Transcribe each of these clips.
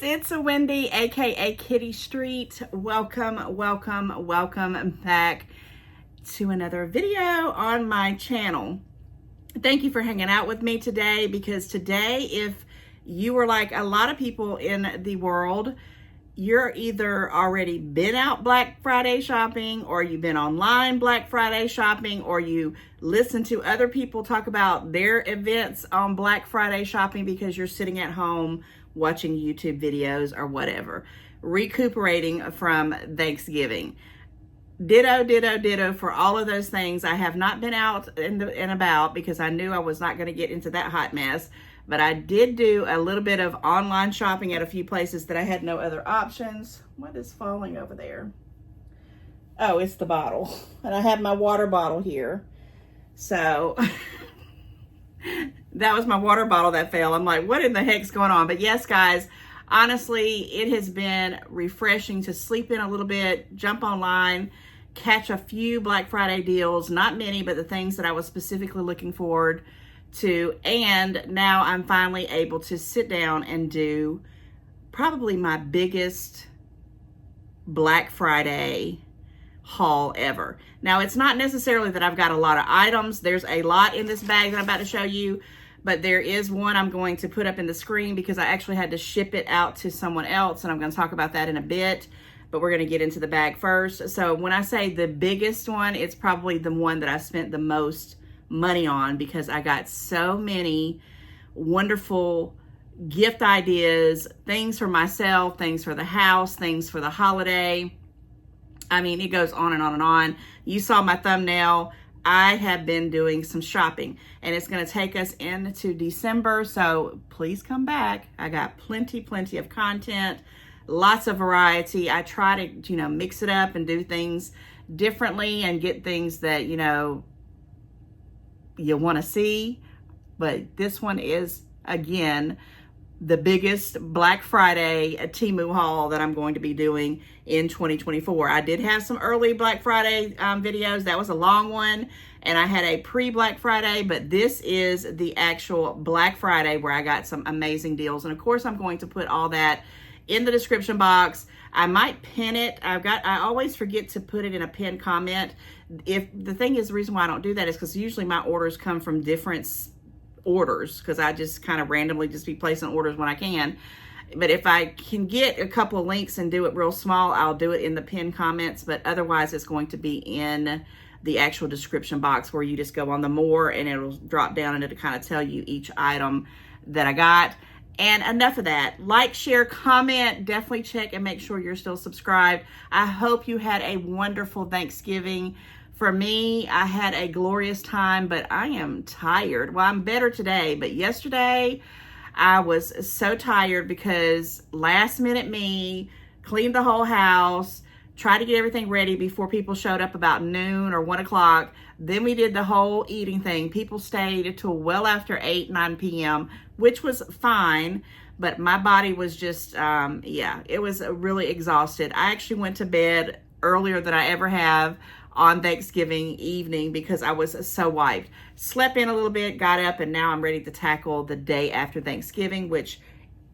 It's Wendy, aka Kitty Street. Welcome back to another video on my channel. Thank you for hanging out with me today, because today, if you were like a lot of people in the world, you're either already been out Black Friday shopping, or you've been online Black Friday shopping, or you listen to other people talk about their events on Black Friday shopping because you're sitting at home watching YouTube videos or whatever, recuperating from Thanksgiving. Ditto for all of those things. I have not been out and about because I knew I was not going to get into that hot mess. But I did do a little bit of online shopping at a few places that I had no other options. What is falling over there? Oh, it's the bottle. And I have my water bottle here. So that was my water bottle that fell. I'm like, what in the heck's going on? But yes, guys, honestly, it has been refreshing to sleep in a little bit, jump online, catch a few Black Friday deals. Not many, but the things that I was specifically looking forward to. And now I'm finally able to sit down and do probably my biggest Black Friday haul ever. Now, it's not necessarily that I've got a lot of items. There's a lot in this bag that I'm about to show you, but there is one I'm going to put up in the screen because I actually had to ship it out to someone else, and I'm going to talk about that in a bit. But we're going to get into the bag first. So when I say the biggest one, it's probably the one that I spent the most money on, because I got so many wonderful gift ideas, things for myself, things for the house, things for the holiday. I mean, it goes on and on and on. You saw my thumbnail. I have been doing some shopping, and it's going to take us into December, so please come back. I got plenty of content, lots of variety. I try to, mix it up and do things differently and get things that, you want to see. But this one is, again, the biggest Black Friday Temu haul that I'm going to be doing in 2024. I did have some early Black Friday videos. That was a long one, and I had a pre-Black Friday, but this is the actual Black Friday where I got some amazing deals. And of course, I'm going to put all that in the description box. I might pin it. I always forget to put it in a pinned comment. If the thing is, the reason why I don't do that is because usually my orders come from different orders, because I just kind of randomly just be placing orders when I can. But if I can get a couple of links and do it real small, I'll do it in the pinned comments. But otherwise, it's going to be in the actual description box, where you just go on the more and it'll drop down and it'll kind of tell you each item that I got. And enough of that. Like, share, comment, definitely check and make sure you're still subscribed. I hope you had a wonderful Thanksgiving. For me, I had a glorious time, but I am tired. Well, I'm better today, but yesterday I was so tired because last minute me cleaned the whole house, tried to get everything ready before people showed up about noon or 1 o'clock. Then we did the whole eating thing. People stayed until well after 9 p.m., which was fine, but my body was just, it was really exhausted. I actually went to bed earlier than I ever have on Thanksgiving evening because I was so wiped. Slept in a little bit, got up, and now I'm ready to tackle the day after Thanksgiving, which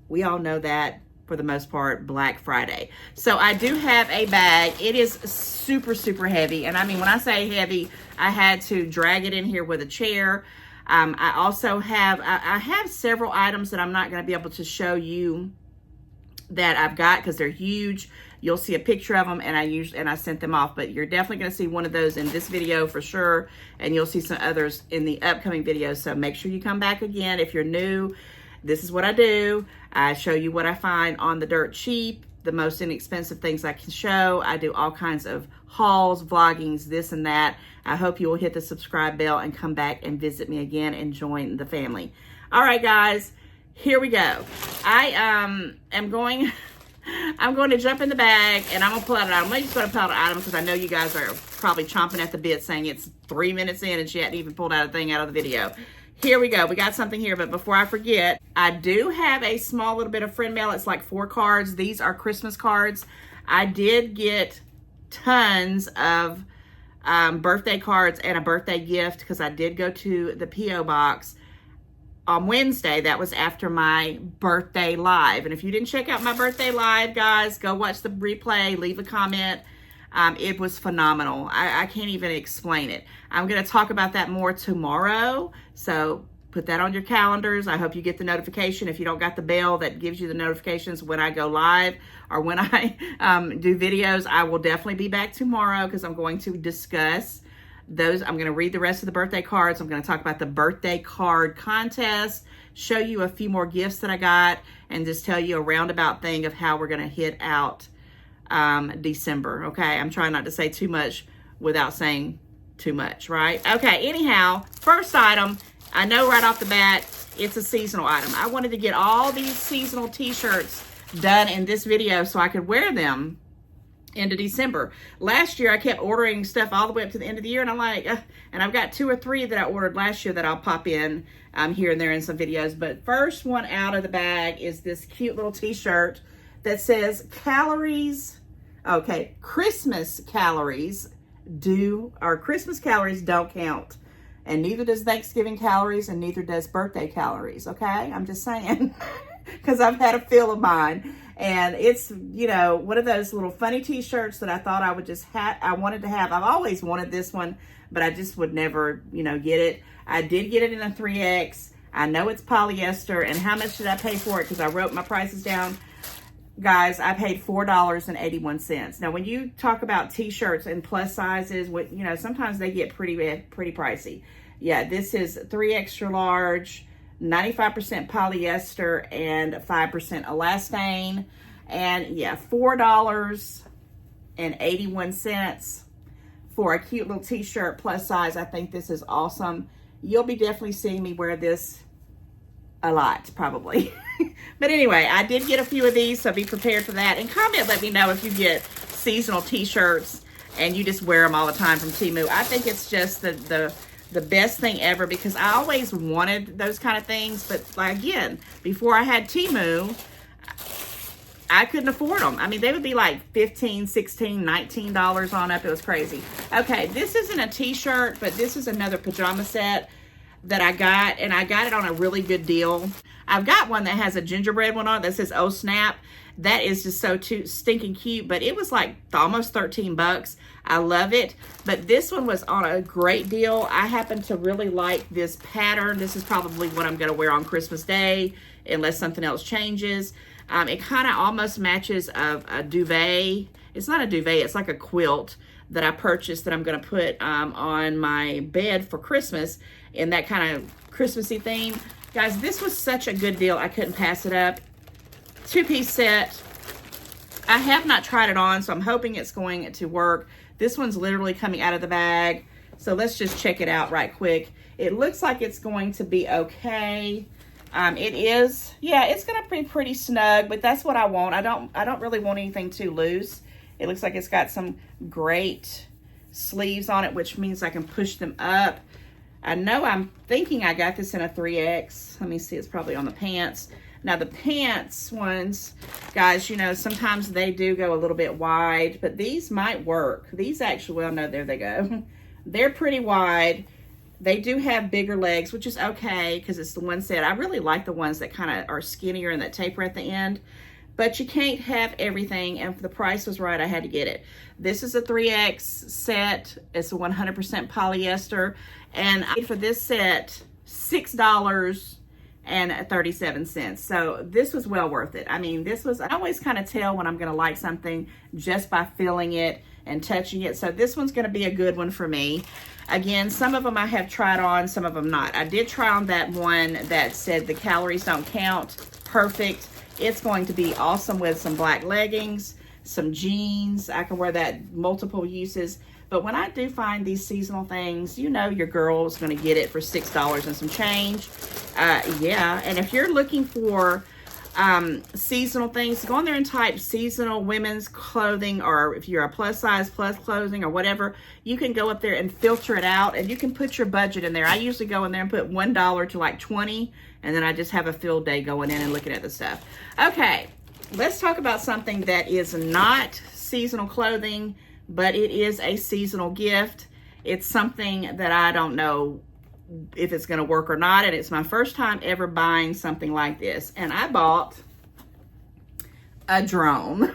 we all know that, for the most part, Black Friday. So I do have a bag. It is super heavy. And I mean, when I say heavy, I had to drag it in here with a chair. I also have, I have several items that I'm not going to be able to show you that I've got because they're huge. You'll see a picture of them, and I sent them off, but you're definitely going to see one of those in this video for sure, and you'll see some others in the upcoming videos. So make sure you come back again. If you're new, this is what I do. I show you what I find on the dirt cheap, the most inexpensive things I can show. I do all kinds of hauls, vloggings, this and that. I hope you will hit the subscribe bell and come back and visit me again and join the family. All right, guys, here we go. I'm going to jump in the bag, and I'm going to pull out an item. I'm just going to pull out an item because I know you guys are probably chomping at the bit saying it's 3 minutes in and she hadn't even pulled out a thing out of the video. Here we go. We got something here, but before I forget, I do have a small little bit of friend mail. It's like 4 cards. These are Christmas cards. I did get tons of birthday cards and a birthday gift because I did go to the P.O. box on Wednesday. That was after my birthday live. And if you didn't check out my birthday live, guys, go watch the replay, leave a comment. It was phenomenal. I can't even explain it. I'm going to talk about that more tomorrow. So put that on your calendars. I hope you get the notification. If you don't got the bell that gives you the notifications when I go live or when I do videos, I will definitely be back tomorrow because I'm going to discuss those. I'm going to read the rest of the birthday cards. I'm going to talk about the birthday card contest, show you a few more gifts that I got, and just tell you a roundabout thing of how we're going to hit out December. Okay, I'm trying not to say too much without saying too much, right? Okay, anyhow, first item, I know right off the bat, it's a seasonal item. I wanted to get all these seasonal t-shirts done in this video so I could wear them into December. Last year, I kept ordering stuff all the way up to the end of the year, and I'm like, and I've got 2 or 3 that I ordered last year that I'll pop in here and there in some videos. But first one out of the bag is this cute little t-shirt that says calories, okay, Christmas calories don't count. And neither does Thanksgiving calories, and neither does birthday calories, okay? I'm just saying, because I've had a fill of mine. And it's, you know, one of those little funny t-shirts that I thought I would just have, I wanted to have. I've always wanted this one, but I just would never, you know, get it. I did get it in a 3X. I know it's polyester. And how much did I pay for it? Because I wrote my prices down. Guys, I paid $4.81. Now, when you talk about t-shirts and plus sizes, you know, sometimes they get pretty pricey. Yeah, this is 3 extra large, 95% polyester and 5% elastane. And yeah, $4.81 for a cute little t-shirt plus size. I think this is awesome. You'll be definitely seeing me wear this a lot, probably. But anyway, I did get a few of these, so be prepared for that. And comment, let me know if you get seasonal t-shirts and you just wear them all the time from Temu. I think it's just the best thing ever because I always wanted those kind of things. But like, again, before I had Temu, I couldn't afford them. I mean, they would be like $15, $16, $19 on up. It was crazy. Okay, this isn't a t-shirt, but this is another pajama set that I got, and I got it on a really good deal. I've got one that has a gingerbread one on it that says, oh snap. That is just so stinking cute, but it was like almost 13 bucks. I love it, but this one was on a great deal. I happen to really like this pattern. This is probably what I'm gonna wear on Christmas Day, unless something else changes. It kind of almost matches a duvet. It's not a duvet, it's like a quilt that I purchased that I'm gonna put on my bed for Christmas in that kind of Christmassy theme. Guys, this was such a good deal, I couldn't pass it up. 2-piece set. I have not tried it on, so I'm hoping it's going to work. This one's literally coming out of the bag. So let's just check it out right quick. It looks like it's going to be okay. It is, yeah, it's gonna be pretty snug, but that's what I want. I don't really want anything too loose. It looks like it's got some great sleeves on it, which means I can push them up. I know I'm thinking I got this in a 3X. Let me see, it's probably on the pants. Now the pants ones, guys, you know, sometimes they do go a little bit wide, but these might work. These actually, well, no, there they go. They're pretty wide. They do have bigger legs, which is okay because it's the one set. I really like the ones that kind of are skinnier and that taper at the end, but you can't have everything, and if the price was right, I had to get it. This is a 3X set. It's a 100% polyester, and I paid for this set $6.37. So this was well worth it. I mean, this was, I always kind of tell when I'm going to like something just by feeling it and touching it. So this one's going to be a good one for me. Again, some of them I have tried on, some of them not. I did try on that one that said the calories don't count. Perfect. It's going to be awesome with some black leggings, some jeans. I can wear that multiple uses. But when I do find these seasonal things, you know your girl is going to get it for $6 and some change. Yeah, and if you're looking for seasonal things, go on there and type seasonal women's clothing, or if you're a plus size plus clothing or whatever, you can go up there and filter it out, and you can put your budget in there. I usually go in there and put $1 to like 20, and then I just have a field day going in and looking at the stuff. Okay, let's talk about something that is not seasonal clothing, but it is a seasonal gift. It's something that I don't know if it's going to work or not. And it's my first time ever buying something like this. And I bought a drone.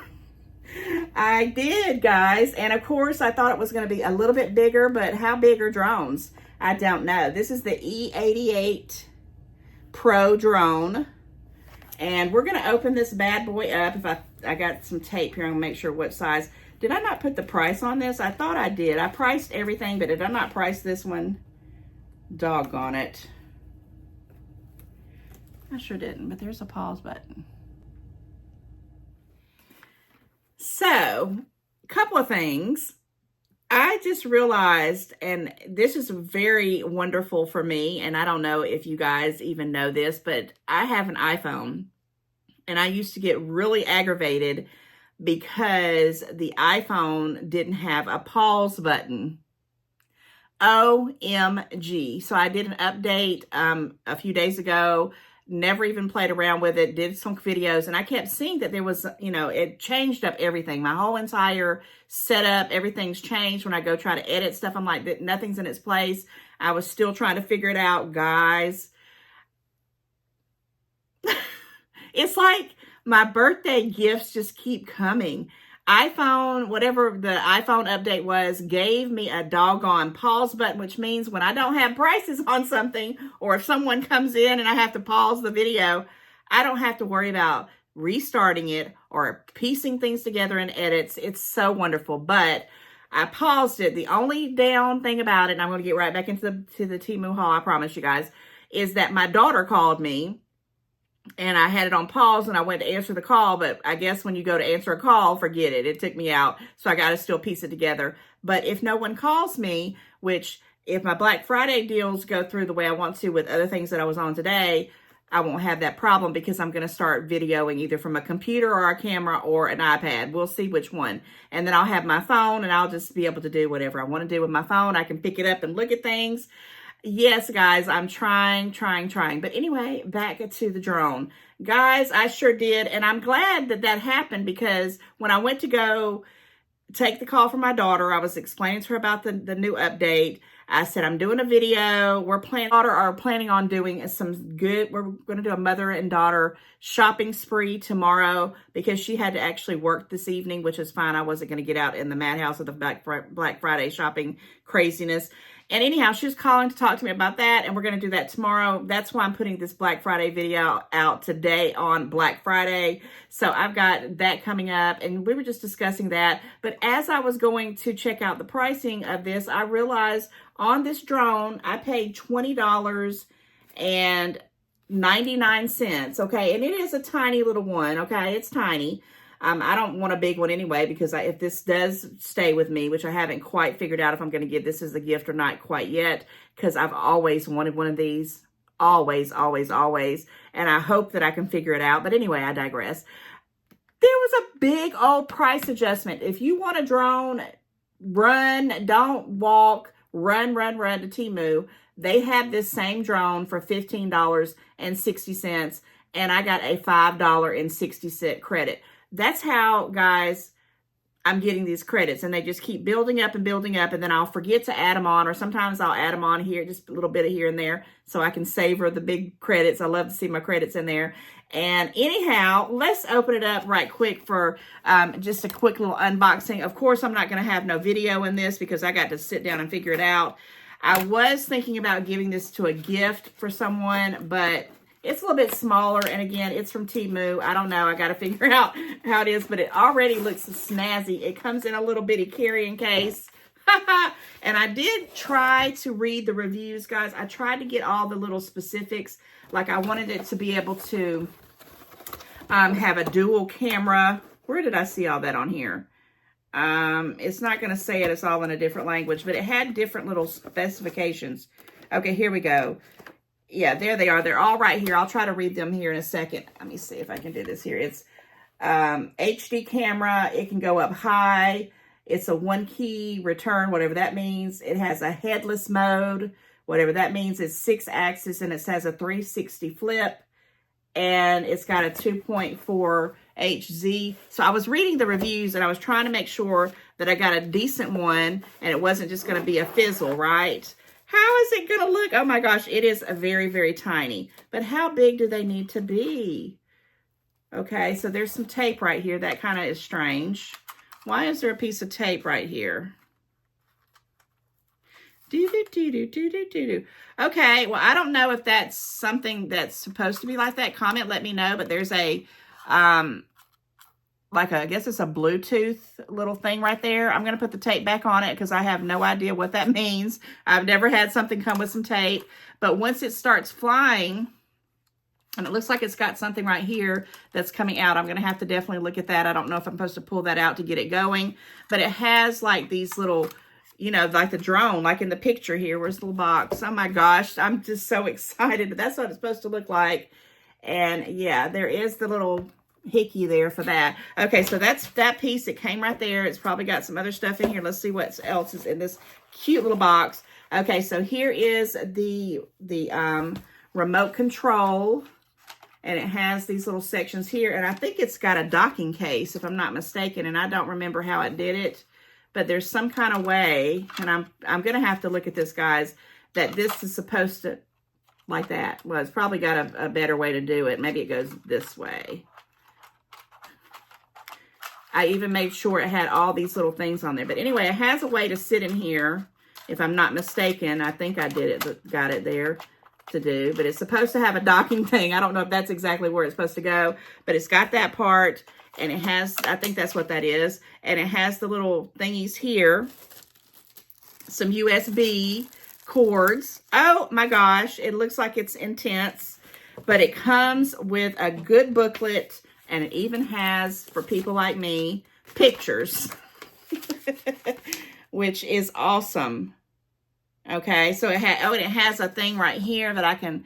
I did, guys. And of course, I thought it was going to be a little bit bigger, but how big are drones? I don't know. This is the E88 Pro drone. And we're going to open this bad boy up. If I got some tape here, I'm going to make sure what size. Did I not put the price on this? I thought I did. I priced everything, but did I not price this one? Doggone it. I sure didn't, but there's a pause button. So, a couple of things. I just realized, and this is very wonderful for me, and I don't know if you guys even know this, but I have an iPhone, and I used to get really aggravated because the iPhone didn't have a pause button. OMG. So I did an update a few days ago, never even played around with it, did some videos, and I kept seeing that there was, you know, it changed up everything. My whole entire setup, everything's changed. When I go try to edit stuff, I'm like, nothing's in its place. I was still trying to figure it out, guys. It's like my birthday gifts just keep coming. iPhone, whatever the iPhone update was, gave me a doggone pause button, which means when I don't have prices on something, or if someone comes in and I have to pause the video, I don't have to worry about restarting it or piecing things together in edits. It's so wonderful. But I paused it. The only down thing about it, and I'm going to get right back into the Temu haul, I promise you guys, is that my daughter called me. And I had it on pause and I went to answer the call, but I guess when you go to answer a call, forget it. It took me out. So I got to still piece it together. But if no one calls me, which if my Black Friday deals go through the way I want to with other things that I was on today, I won't have that problem because I'm going to start videoing either from a computer or a camera or an iPad. We'll see which one. And then I'll have my phone and I'll just be able to do whatever I want to do with my phone. I can pick it up and look at things. Yes, guys, I'm trying. But anyway, back to the drone. Guys, I sure did. And I'm glad that that happened because when I went to go take the call from my daughter, I was explaining to her about the new update. I said, I'm doing a video. We're planning on doing some good. We're going to do a mother and daughter shopping spree tomorrow because she had to actually work this evening, which is fine. I wasn't going to get out in the madhouse of the Black Friday shopping craziness. And anyhow, she was calling to talk to me about that, and we're going to do that tomorrow. That's why I'm putting this Black Friday video out today on Black Friday. So I've got that coming up, and we were just discussing that. But as I was going to check out the pricing of this, I realized on this drone, I paid $20.99, okay? And it is a tiny little one, okay? It's tiny. I don't want a big one anyway, because if this does stay with me, which I haven't quite figured out if I'm going to give this as a gift or not quite yet, because I've always wanted one of these. Always. And I hope that I can figure it out. But anyway, I digress. There was a big old price adjustment. If you want a drone, run, don't walk, run to Temu. They have this same drone for $15.60, and I got a $5.60 credit. That's how, guys, I'm getting these credits, and they just keep building up, and then I'll forget to add them on, or sometimes I'll add them on here, just a little bit of here and there, so I can savor the big credits. I love to see my credits in there. And anyhow, let's open it up right quick for just a quick little unboxing. Of course, I'm not going to have no video in this because I got to sit down and figure it out. I was thinking about giving this to a gift for someone, but it's a little bit smaller, and again, it's from Temu. I don't know. I got to figure out how it is, but it already looks snazzy. It comes in a little bitty carrying case. And I did try to read the reviews, guys. I tried to get all the little specifics. Like, I wanted it to be able to have a dual camera. Where did I see all that on here? It's not going to say it. It's all in a different language, but it had different little specifications. Okay, here we go. Yeah, there they are. They're all right here. I'll try to read them here in a second. Let me see if I can do this here. It's HD camera. It can go up high. It's a one-key return, whatever that means. It has a headless mode, whatever that means. It's 6-axis, and it has a 360 flip, and it's got a 2.4 HZ. So I was reading the reviews, and I was trying to make sure that I got a decent one, and it wasn't just going to be a fizzle, right? How is it gonna look? Oh my gosh, it is a very, very tiny. But how big do they need to be? Okay, so there's some tape right here. That kind of is strange. Why is there a piece of tape right here? Okay, well, I don't know if that's something that's supposed to be like that. Comment, let me know. But there's a, like I guess it's a Bluetooth little thing right there. I'm going to put the tape back on it because I have no idea what that means. I've never had something come with some tape. But once it starts flying, and it looks like it's got something right here that's coming out. I'm going to have to definitely look at that. I don't know if I'm supposed to pull that out to get it going. But it has like these little, you know, like the drone, like in the picture here. Where's the little box? Oh my gosh, I'm just so excited. But that's what it's supposed to look like. And yeah, there is the little hickey there for that. Okay, so that's that piece. It came right there. It's probably got some other stuff in here. Let's see what else is in this cute little box. Okay, so here is the remote control. And it has these little sections here. And I think it's got a docking case, if I'm not mistaken. And I don't remember how it did it. But there's some kind of way, and I'm going to have to look at this, guys, that this is supposed to, like that. Well, it's probably got a better way to do it. Maybe it goes this way. I even made sure it had all these little things on there. But anyway, it has a way to sit in here, if I'm not mistaken. I think I did it, got it there to do. But it's supposed to have a docking thing. I don't know if that's exactly where it's supposed to go. But it's got that part. And it has, I think that's what that is. And it has the little thingies here. Some USB cords. Oh my gosh. It looks like it's intense. But it comes with a good booklet. And it even has, for people like me, pictures. Which is awesome. Okay. So it has a thing right here that I can,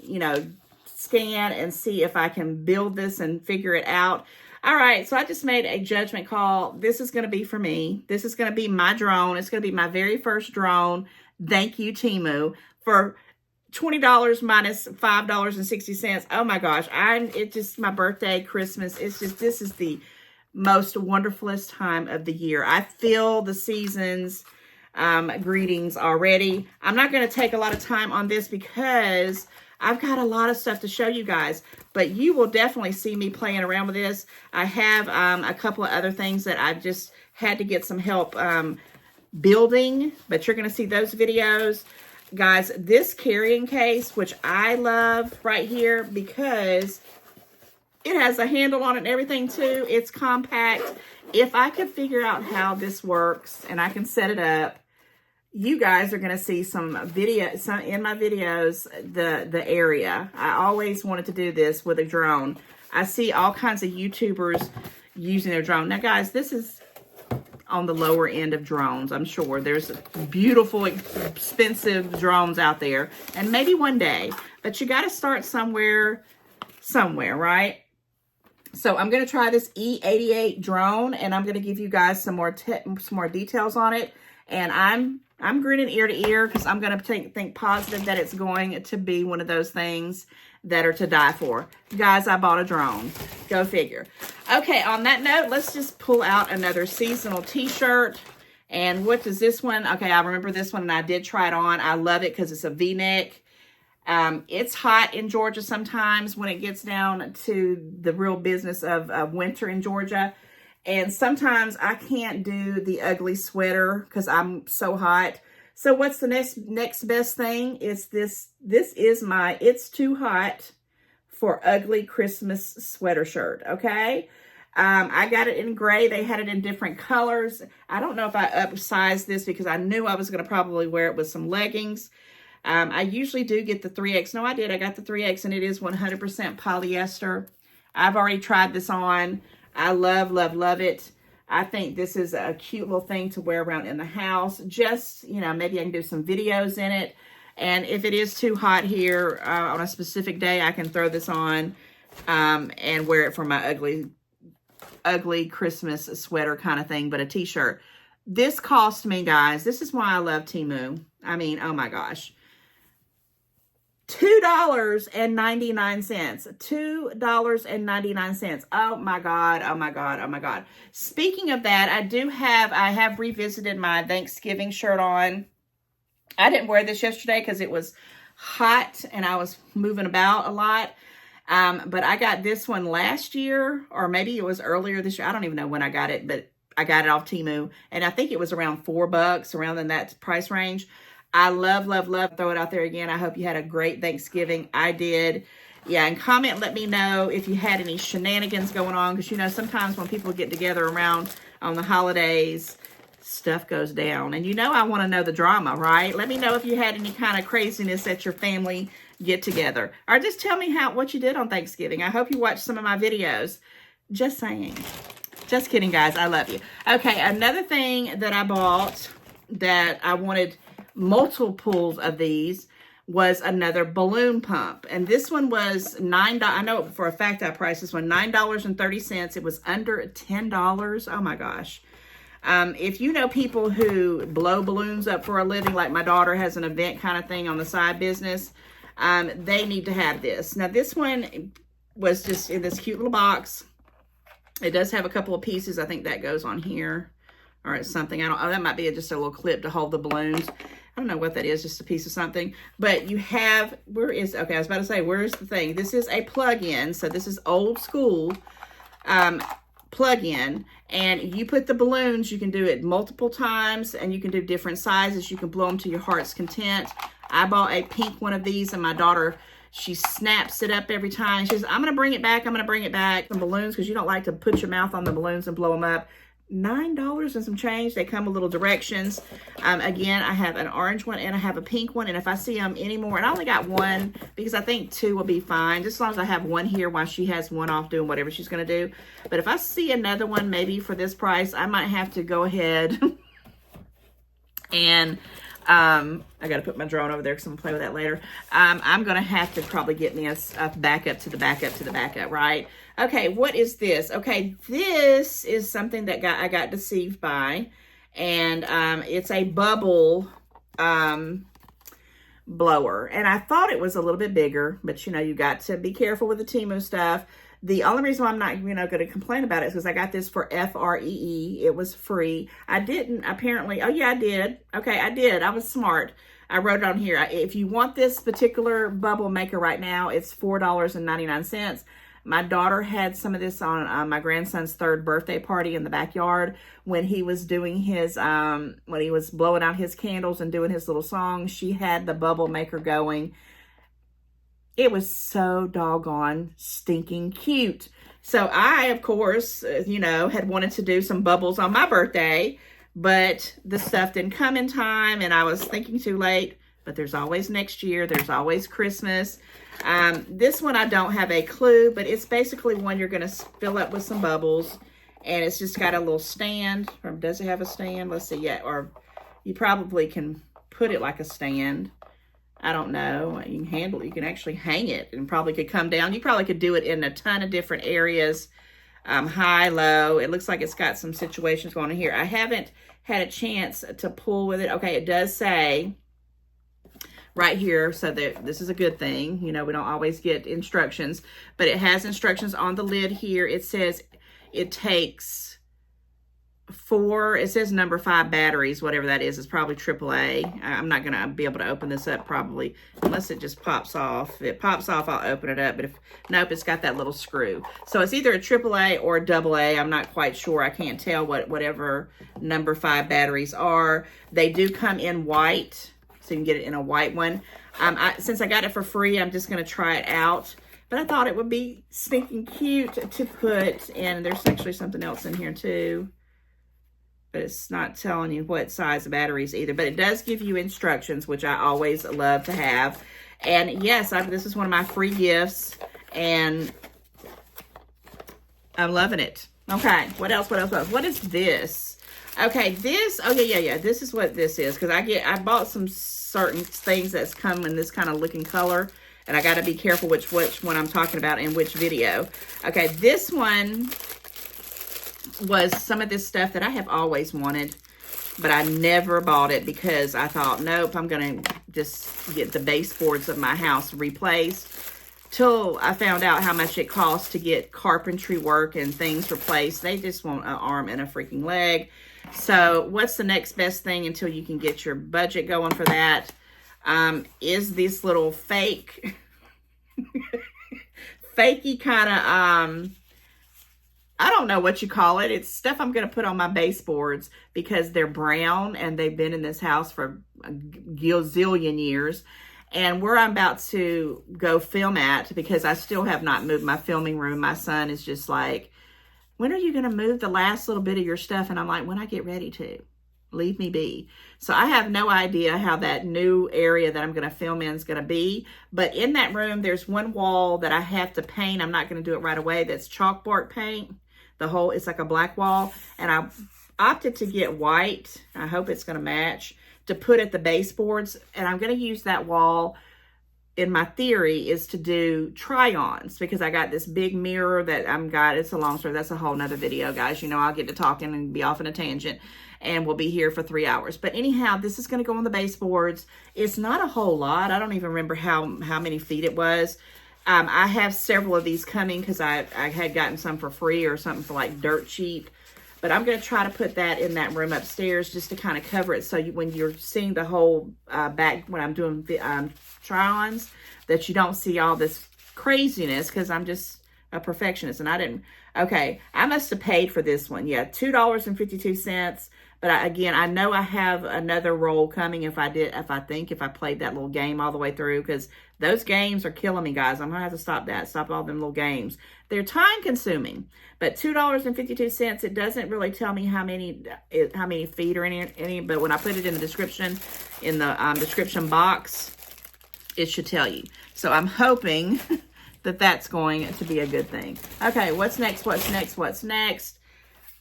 you know, scan and see if I can build this and figure it out. All right, so I just made a judgment call. This is going to be for me. This is going to be my drone. It's going to be my very first drone. Thank you, Temu, for $20 minus $5.60. Oh my gosh, it's just my birthday, Christmas. It's just, this is the most wonderfulest time of the year. I feel the seasons greetings already. I'm not going to take a lot of time on this because I've got a lot of stuff to show you guys, but you will definitely see me playing around with this. I have a couple of other things that I've just had to get some help building, but you're going to see those videos. Guys, this carrying case, which I love right here because it has a handle on it and everything too. It's compact. If I could figure out how this works and I can set it up, you guys are going to see some in my videos, the area. I always wanted to do this with a drone. I see all kinds of YouTubers using their drone. Now, guys, this is on the lower end of drones. I'm sure there's beautiful, expensive drones out there. And maybe one day. But you got to start somewhere, right? So I'm going to try this E88 drone. And I'm going to give you guys some more details on it. And I'm grinning ear to ear because I'm going to think positive that it's going to be one of those things that are to die for. Guys, I bought a drone. Go figure. Okay, on that note, let's just pull out another seasonal t-shirt. And what does this one? Okay, I remember this one and I did try it on. I love it because it's a V-neck. It's hot in Georgia sometimes when it gets down to the real business of winter in Georgia. And sometimes I can't do the ugly sweater because I'm so hot. So what's the next best thing? It's this. This is my It's Too Hot for Ugly Christmas sweater shirt, okay? I got it in gray. They had it in different colors. I don't know if I upsized this because I knew I was going to probably wear it with some leggings. I usually do get the 3X. No, I did. I got the 3X, and it is 100% polyester. I've already tried this on. I love, love, love it. I think this is a cute little thing to wear around in the house. Just, you know, maybe I can do some videos in it. And if it is too hot here on a specific day, I can throw this on and wear it for my ugly Christmas sweater kind of thing, but a t-shirt. This cost me, guys, this is why I love Temu. I mean, oh my gosh. $2.99. $2.99. Oh my God. Oh my God. Oh my God. Speaking of that, I have revisited my Thanksgiving shirt on. I didn't wear this yesterday because it was hot and I was moving about a lot. But I got this one last year, or maybe it was earlier this year. I don't even know when I got it, but I got it off Temu. And I think it was around $4, around in that price range. I love, love, love. Throw it out there again. I hope you had a great Thanksgiving. I did. Yeah, and comment, let me know if you had any shenanigans going on. Because, you know, sometimes when people get together around on the holidays, stuff goes down. And you know I want to know the drama, right? Let me know if you had any kind of craziness at your family get together. Or just tell me what you did on Thanksgiving. I hope you watched some of my videos. Just saying. Just kidding, guys. I love you. Okay, another thing that I bought that I wanted multiples of these was another balloon pump. And this one was $9. I know for a fact I priced this one $9.30. It was under $10. Oh my gosh. If you know people who blow balloons up for a living, like my daughter has an event kind of thing on the side business, they need to have this. Now this one was just in this cute little box. It does have a couple of pieces. I think that goes on here or it's something. That might be just a little clip to hold the balloons. I don't know what that is, just a piece of something. But you have, okay, I was about to say, where's the thing? This is a plug-in, so this is old school plug-in. And you put the balloons, you can do it multiple times, and you can do different sizes. You can blow them to your heart's content. I bought a pink one of these, and my daughter, she snaps it up every time. She says, I'm going to bring it back, I'm going to bring it back. Some balloons, because you don't like to put your mouth on the balloons and blow them up. $9 and some change. They come with little directions. Again, I have an orange one and I have a pink one. And if I see them anymore, and I only got one because I think two will be fine. Just as long as I have one here while she has one off doing whatever she's going to do. But if I see another one, maybe for this price, I might have to go ahead and I got to put my drone over there because I'm going to play with that later. I'm going to have to probably get me a backup to the backup to the backup, right? Okay, what is this? Okay, this is something that I got deceived by. And it's a bubble blower. And I thought it was a little bit bigger. But, you know, you got to be careful with the Temu stuff. The only reason why I'm not, going to complain about it is because I got this for free. It was free. I didn't apparently. Oh, yeah, I did. Okay, I did. I was smart. I wrote it on here. If you want this particular bubble maker right now, it's $4.99. My daughter had some of this on my grandson's 3rd birthday party in the backyard when he was doing his, when he was blowing out his candles and doing his little song. She had the bubble maker going. It was so doggone stinking cute. So I, of course, you know, had wanted to do some bubbles on my birthday, but the stuff didn't come in time and I was thinking too late. But there's always next year. There's always Christmas. This one I don't have a clue, but it's basically one you're going to fill up with some bubbles. And it's just got a little stand. Or does it have a stand? Let's see. Yeah, or you probably can put it like a stand. I don't know. You can handle it. You can actually hang it and probably could come down. You probably could do it in a ton of different areas. High, low. It looks like it's got some situations going on here. I haven't had a chance to pull with it. Okay, it does say right here, so that this is a good thing. You know, we don't always get instructions, but it has instructions on the lid here. It says it takes 4, it says number 5 batteries, whatever that is. It's probably AAA. I'm not going to be able to open this up probably unless it just pops off. If it pops off, I'll open it up, but nope, it's got that little screw. So it's either a AAA or a AA. I'm not quite sure. I can't tell whatever number 5 batteries are. They do come in white. So you can get it in a white one. Since I got it for free, I'm just going to try it out. But I thought it would be stinking cute to put in. There's actually something else in here too. But it's not telling you what size of batteries either. But it does give you instructions, which I always love to have. And yes, this is one of my free gifts. And I'm loving it. Okay, what else? What is this? Okay, this, yeah, this is what this is. Because I bought some certain things that's come in this kind of looking color. And I got to be careful which one I'm talking about in which video. Okay, this one was some of this stuff that I have always wanted. But I never bought it because I thought, nope, I'm going to just get the baseboards of my house replaced. till I found out how much it costs to get carpentry work and things replaced. They just want an arm and a freaking leg. So what's the next best thing until you can get your budget going for that? Is this little fake, fakey kind of, I don't know what you call it. It's stuff I'm going to put on my baseboards because they're brown and they've been in this house for a gazillion years. And where I'm about to go film at, because I still have not moved my filming room. My son is just like, when are you going to move the last little bit of your stuff? And I'm like, when I get ready to. Leave me be. So I have no idea how that new area that I'm going to film in is going to be. But in that room, there's one wall that I have to paint. I'm not going to do it right away. That's chalkboard paint. The whole, it's like a black wall. And I opted to get white. I hope it's going to match, to put at the baseboards. And I'm going to use that wall, in my theory, is to do try-ons, because I got this big mirror that it's a long story. That's a whole nother video, guys. You know, I'll get to talking and be off in a tangent, and we'll be here for 3 hours. But anyhow, this is going to go on the baseboards. It's not a whole lot. I don't even remember how many feet it was. I have several of these coming because I had gotten some for free or something for like dirt cheap. But I'm going to try to put that in that room upstairs just to kind of cover it, so when you're seeing the whole back, when I'm doing try-ons, that you don't see all this craziness, because I'm just a perfectionist and I didn't. Okay, I must have paid for this one. Yeah, $2.52. But again, I know I have another roll coming if I played that little game all the way through, because those games are killing me, guys. I'm going to have to stop that. Stop all them little games. They're time consuming. But $2.52, it doesn't really tell me how many feet or any, but when I put it in the description, in the description box, it should tell you. So I'm hoping that that's going to be a good thing. Okay, what's next? What's next? What's next?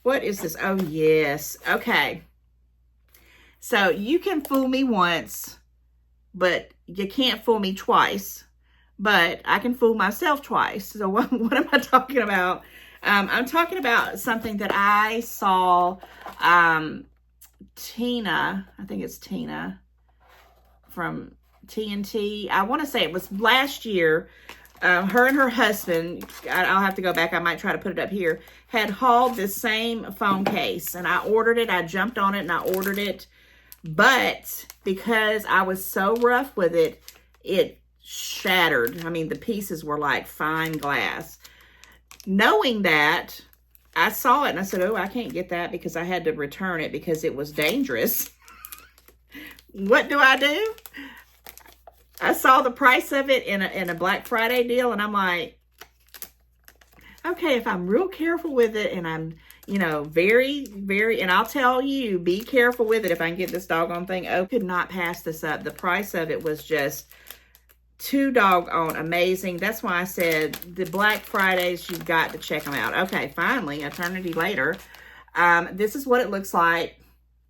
What is this? Oh, yes. Okay. So you can fool me once, but you can't fool me twice. But I can fool myself twice. So what am I talking about? I'm talking about something that I saw Tina, I think it's Tina from TNT. I want to say it was last year. Her and her husband, I'll have to go back. I might try to put it up here, had hauled this same phone case. And I ordered it. I jumped on it and I ordered it. But because I was so rough with it, it shattered. I mean, the pieces were like fine glass. Knowing that, I saw it and I said, oh, I can't get that, because I had to return it because it was dangerous. What do? I saw the price of it in a Black Friday deal, and I'm like, okay, if I'm real careful with it, and I'm, you know, very, very, and I'll tell you, be careful with it if I can get this doggone thing. Oh, could not pass this up. The price of it was just too doggone amazing. That's why I said the Black Fridays, you've got to check them out. Okay, finally, eternity later, this is what it looks like,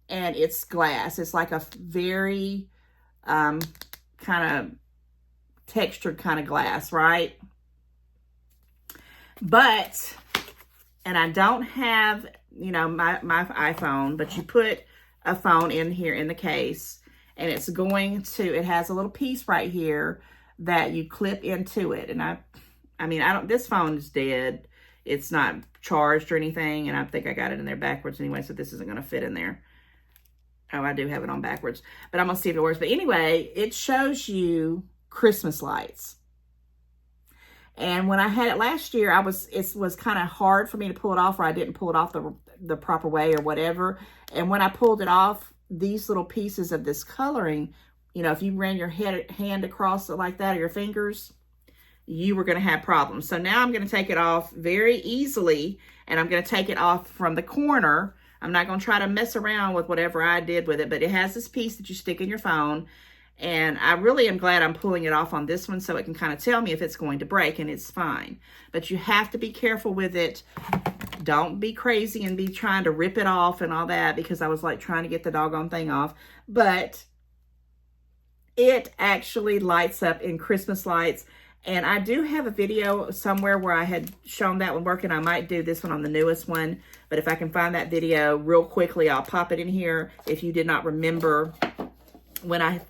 and it's glass. It's like a very kind of textured kind of glass, right? But, and I don't have, you know, my iPhone, but you put a phone in here in the case, and it's going to, it has a little piece right here that you clip into it. And I mean, this phone is dead. It's not charged or anything, and I think I got it in there backwards anyway, so this isn't going to fit in there. Oh, I do have it on backwards, but I'm going to see if it works. But anyway, it shows you Christmas lights. And when I had it last year, it was kind of hard for me to pull it off, or I didn't pull it off the proper way or whatever. And when I pulled it off, these little pieces of this coloring, you know, if you ran your hand across it like that, or your fingers, you were going to have problems. So now I'm going to take it off very easily, and I'm going to take it off from the corner. I'm not going to try to mess around with whatever I did with it, but it has this piece that you stick in your phone. And I really am glad I'm pulling it off on this one, so it can kind of tell me if it's going to break, and it's fine. But you have to be careful with it. Don't be crazy and be trying to rip it off and all that, because I was like trying to get the doggone thing off. But it actually lights up in Christmas lights. And I do have a video somewhere where I had shown that one working. I might do this one on the newest one. But if I can find that video real quickly, I'll pop it in here. If you did not remember when I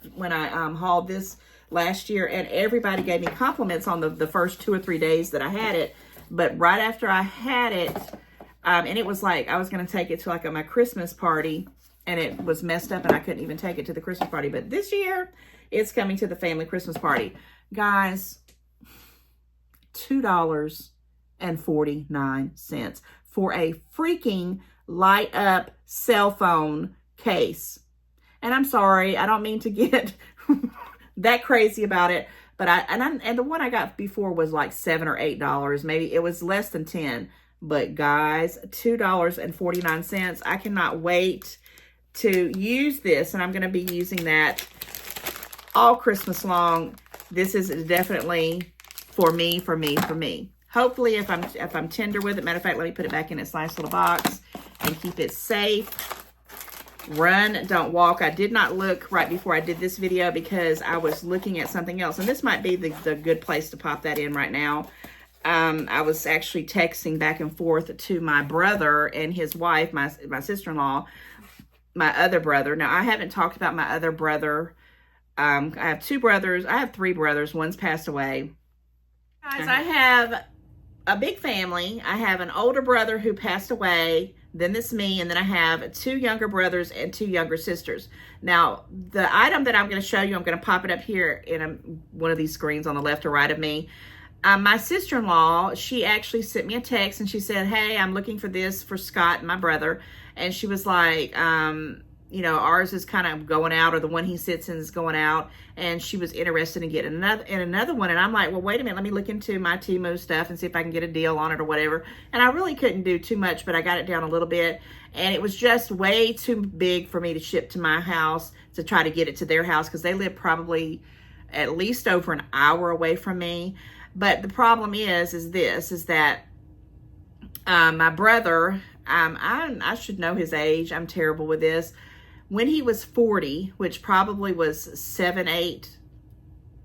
hauled this last year, and everybody gave me compliments on the first 2 or 3 days that I had it. But right after I had it, and it was like I was going to take it to like my Christmas party, and it was messed up and I couldn't even take it to the Christmas party. But this year, it's coming to the family Christmas party. Guys, $2.49 for a freaking light up cell phone case. And I'm sorry, I don't mean to get that crazy about it, but and the one I got before was like $7 or $8. Maybe it was less than 10. But guys, $2.49. I cannot wait to use this, and I'm going to be using that all Christmas long. This is definitely for me. Hopefully, if I'm tender with it, matter of fact, let me put it back in its nice little box and keep it safe. Run, don't walk. I did not look right before I did this video because I was looking at something else, and this might be the good place to pop that in right now. I was actually texting back and forth to my brother and his wife, my sister-in-law, my other brother. Now, I haven't talked about my other brother. I have 2 brothers. I have 3 brothers. One's passed away. Guys, I have a big family. I have an older brother who passed away. Then it's me. And then I have 2 younger brothers and 2 younger sisters. Now, the item that I'm going to show you, I'm going to pop it up here in one of these screens on the left or right of me. My sister-in-law, she actually sent me a text and she said, hey, I'm looking for this for Scott, my brother. And she was like, you know, ours is kind of going out, or the one he sits in is going out. And she was interested in getting another one. And I'm like, well, wait a minute, let me look into my Temu stuff and see if I can get a deal on it or whatever. And I really couldn't do too much, but I got it down a little bit. And it was just way too big for me to ship to my house to try to get it to their house, because they live probably at least over an hour away from me. But the problem is that my brother, I should know his age. I'm terrible with this. When he was 40, which probably was 7, 8,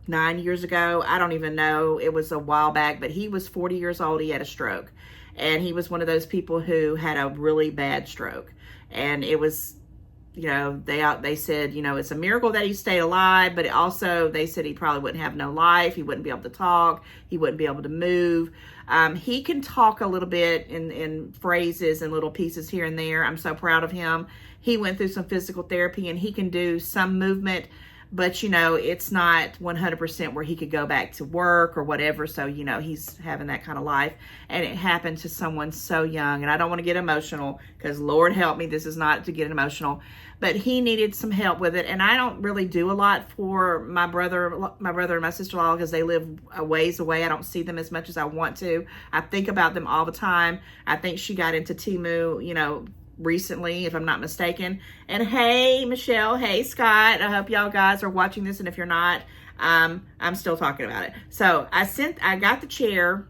9 years ago, I don't even know. It was a while back, but he was 40 years old. He had a stroke, and he was one of those people who had a really bad stroke. And it was, you know, they said, you know, it's a miracle that he stayed alive, but also they said he probably wouldn't have no life. He wouldn't be able to talk. He wouldn't be able to move. He can talk a little bit in phrases and little pieces here and there. I'm so proud of him. He went through some physical therapy and he can do some movement, but, you know, it's not 100% where he could go back to work or whatever. So, you know, he's having that kind of life, and it happened to someone so young. And I don't want to get emotional, because Lord help me, this is not to get emotional, but he needed some help with it. And I don't really do a lot for my brother and my sister-in-law, because they live a ways away. I don't see them as much as I want to. I think about them all the time. I think she got into Temu, you know, recently, if I'm not mistaken. And hey, Michelle, hey, Scott, I hope y'all guys are watching this, and if you're not, I'm still talking about it. So I got the chair,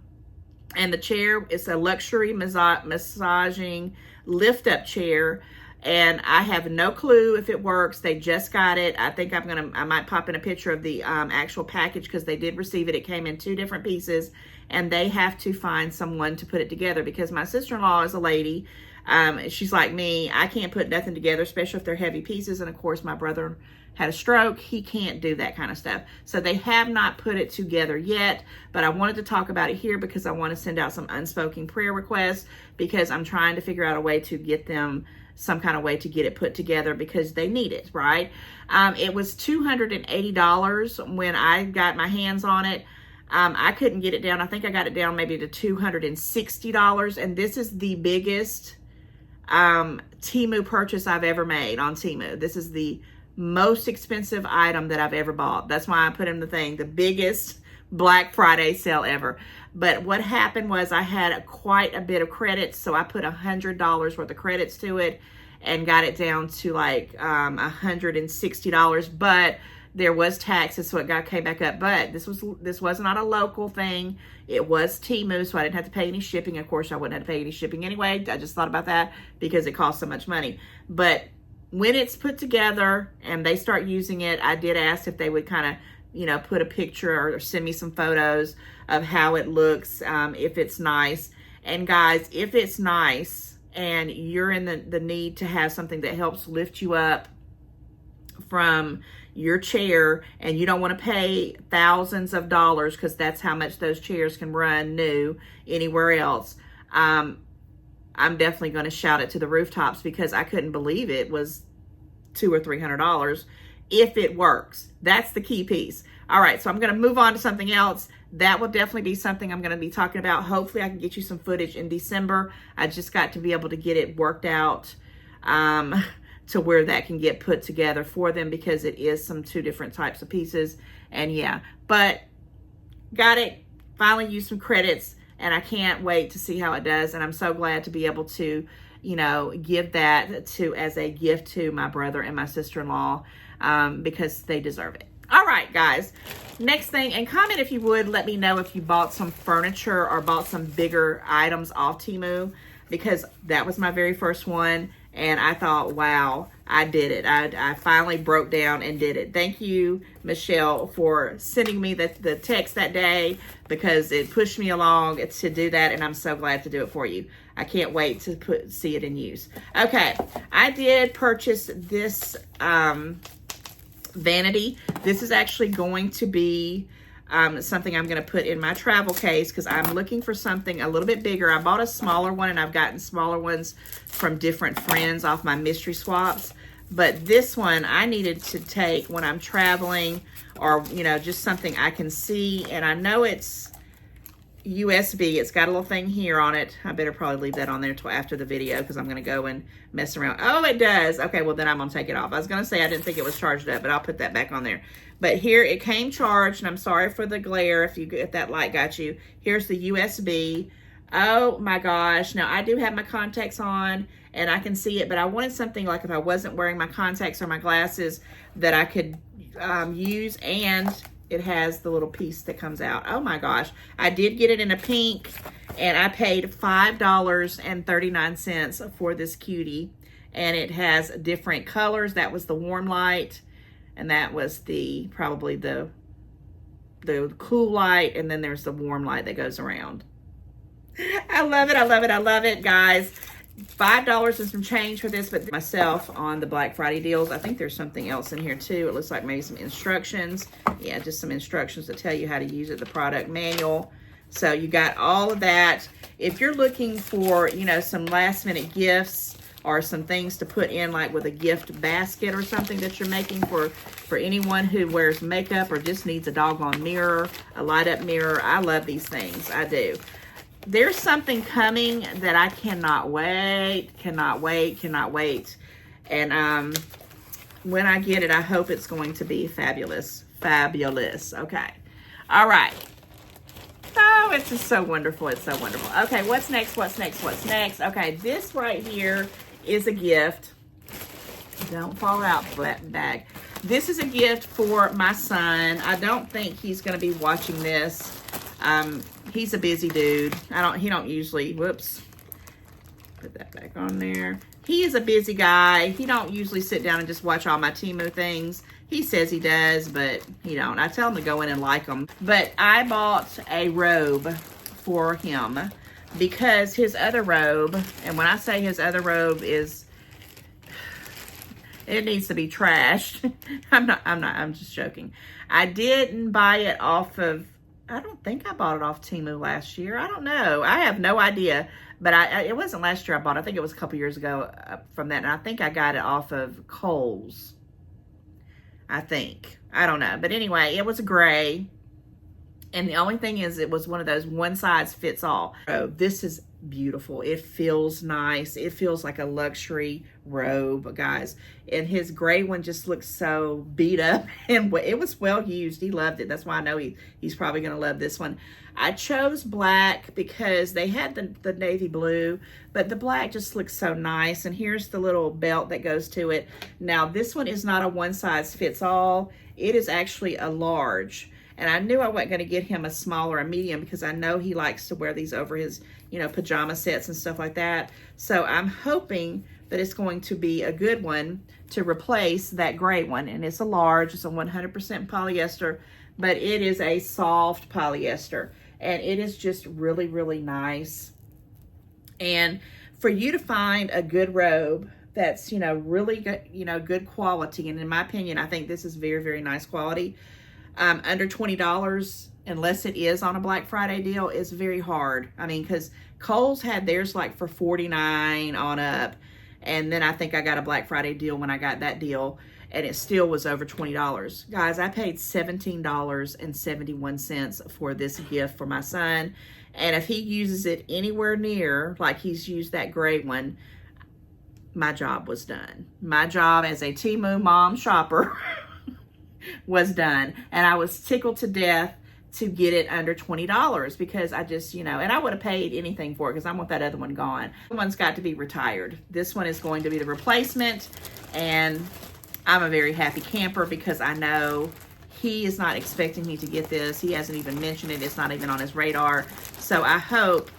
and the chair is a luxury massaging lift-up chair, and I have no clue if it works. They just got it. I think I might pop in a picture of the actual package, because they did receive it. It came in 2 different pieces, and they have to find someone to put it together, because my sister-in-law is a lady. She's like me. I can't put nothing together, especially if they're heavy pieces. And of course, my brother had a stroke. He can't do that kind of stuff. So they have not put it together yet, but I wanted to talk about it here because I want to send out some unspoken prayer requests, because I'm trying to figure out a way to get them some kind of way to get it put together, because they need it, right? It was $280 when I got my hands on it. I couldn't get it down. I think I got it down maybe to $260. And this is the biggest Temu purchase I've ever made on Temu. This is the most expensive item that I've ever bought. That's why I put in the thing, the biggest Black Friday sale ever. But what happened was I had quite a bit of credits, so I put $100 worth of credits to it and got it down to like $160. But there was taxes, so it came back up. But this was not a local thing. It was Temu, so I didn't have to pay any shipping. Of course, I wouldn't have to pay any shipping anyway. I just thought about that because it costs so much money. But when it's put together and they start using it, I did ask if they would kind of, you know, put a picture or send me some photos of how it looks, if it's nice. And guys, if it's nice and you're in the need to have something that helps lift you up from, your chair and you don't want to pay thousands of dollars, because that's how much those chairs can run new anywhere else, I'm definitely going to shout it to the rooftops, because I couldn't believe it was $200 or $300 if it works. That's the key piece. All right, so I'm going to move on to something else. That will definitely be something I'm going to be talking about. Hopefully I can get you some footage in December. I just got to be able to get it worked out to where that can get put together for them, because it is two different types of pieces. And yeah, but got it. Finally used some credits, and I can't wait to see how it does. And I'm so glad to be able to, you know, give that as a gift to my brother and my sister-in-law, because they deserve it. All right, guys. Next thing, and comment if you would, let me know if you bought some furniture or bought some bigger items off Temu, because that was my very first one. And I thought, wow, I did it. I finally broke down and did it. Thank you, Michelle, for sending me the text that day, because it pushed me along to do that. And I'm so glad to do it for you. I can't wait to see it in use. Okay, I did purchase this vanity. This is actually going to be something I'm going to put in my travel case, because I'm looking for something a little bit bigger. I bought a smaller one, and I've gotten smaller ones from different friends off my mystery swaps. But this one I needed to take when I'm traveling, or, you know, just something I can see. And I know it's USB. It's got a little thing here on it. I better probably leave that on there till after the video, because I'm going to go and mess around. Oh, it does. Okay, well, then I'm going to take it off. I was going to say I didn't think it was charged up, but I'll put that back on there. But here it came charged, and I'm sorry for the glare if that light got you. Here's the USB. Oh my gosh. Now, I do have my contacts on, and I can see it, but I wanted something like if I wasn't wearing my contacts or my glasses that I could use, and it has the little piece that comes out. Oh my gosh. I did get it in a pink, and I paid $5.39 for this cutie, and it has different colors. That was the warm light, and that was probably the cool light, and then there's the warm light that goes around. I love it. I love it. I love it, guys. $5 and some change for this, but myself on the Black Friday deals. I think there's something else in here too. It looks like maybe some instructions. Yeah, just some instructions to tell you how to use it, the product manual. So you got all of that. If you're looking for, you know, some last minute gifts or some things to put in, like with a gift basket or something that you're making for anyone who wears makeup or just needs a doggone mirror, a light up mirror. I love these things. I do. There's something coming that I cannot wait. And when I get it, I hope it's going to be fabulous. Fabulous. Okay. All right. Oh, it's just so wonderful. It's so wonderful. Okay, what's next? Okay, this right here is a gift. Don't fall out, bag. This is a gift for my son. I don't think he's going to be watching this. He's a busy dude. He don't usually, whoops. Put that back on there. He is a busy guy. He don't usually sit down and just watch all my Temu things. He says he does, but he don't. I tell him to go in and like them. But I bought a robe for him because his other robe, and when I say his other robe is, it needs to be trashed. I'm just joking. I didn't buy it off of, I don't think I bought it off Temu last year. I don't know. I have no idea. But it wasn't last year I bought it. I think it was a couple years ago from that. And I think I got it off of Kohl's. I think. I don't know. But anyway, it was gray. And the only thing is, it was one of those one size fits all. So this is beautiful. It feels nice. It feels like a luxury robe, guys. And his gray one just looks so beat up, and it was well used. He loved it. That's why I know he's probably going to love this one. I chose black because they had the navy blue, but the black just looks so nice. And here's the little belt that goes to it. Now, this one is not a one size fits all. It is actually a large. And I knew I wasn't going to get him a small or a medium because I know he likes to wear these over his, you know, pajama sets and stuff like that. So I'm hoping that it's going to be a good one to replace that gray one. And it's a large. It's a 100% polyester, but it is a soft polyester. And it is just really, really nice. And for you to find a good robe that's, you know, really good, you know, good quality. And in my opinion, I think this is very, very nice quality. Under $20, unless it is on a Black Friday deal, is very hard. I mean, because Kohl's had theirs like for $49 on up. And then I think I got a Black Friday deal when I got that deal, and it still was over $20. Guys, I paid $17.71 for this gift for my son. And if he uses it anywhere near, like he's used that gray one, my job was done. My job as a Temu mom shopper was done. And I was tickled to death to get it under $20 because I just, you know, and I would have paid anything for it because I want that other one gone. The one's got to be retired. This one is going to be the replacement, and I'm a very happy camper because I know he is not expecting me to get this. He hasn't even mentioned it. It's not even on his radar. So I hope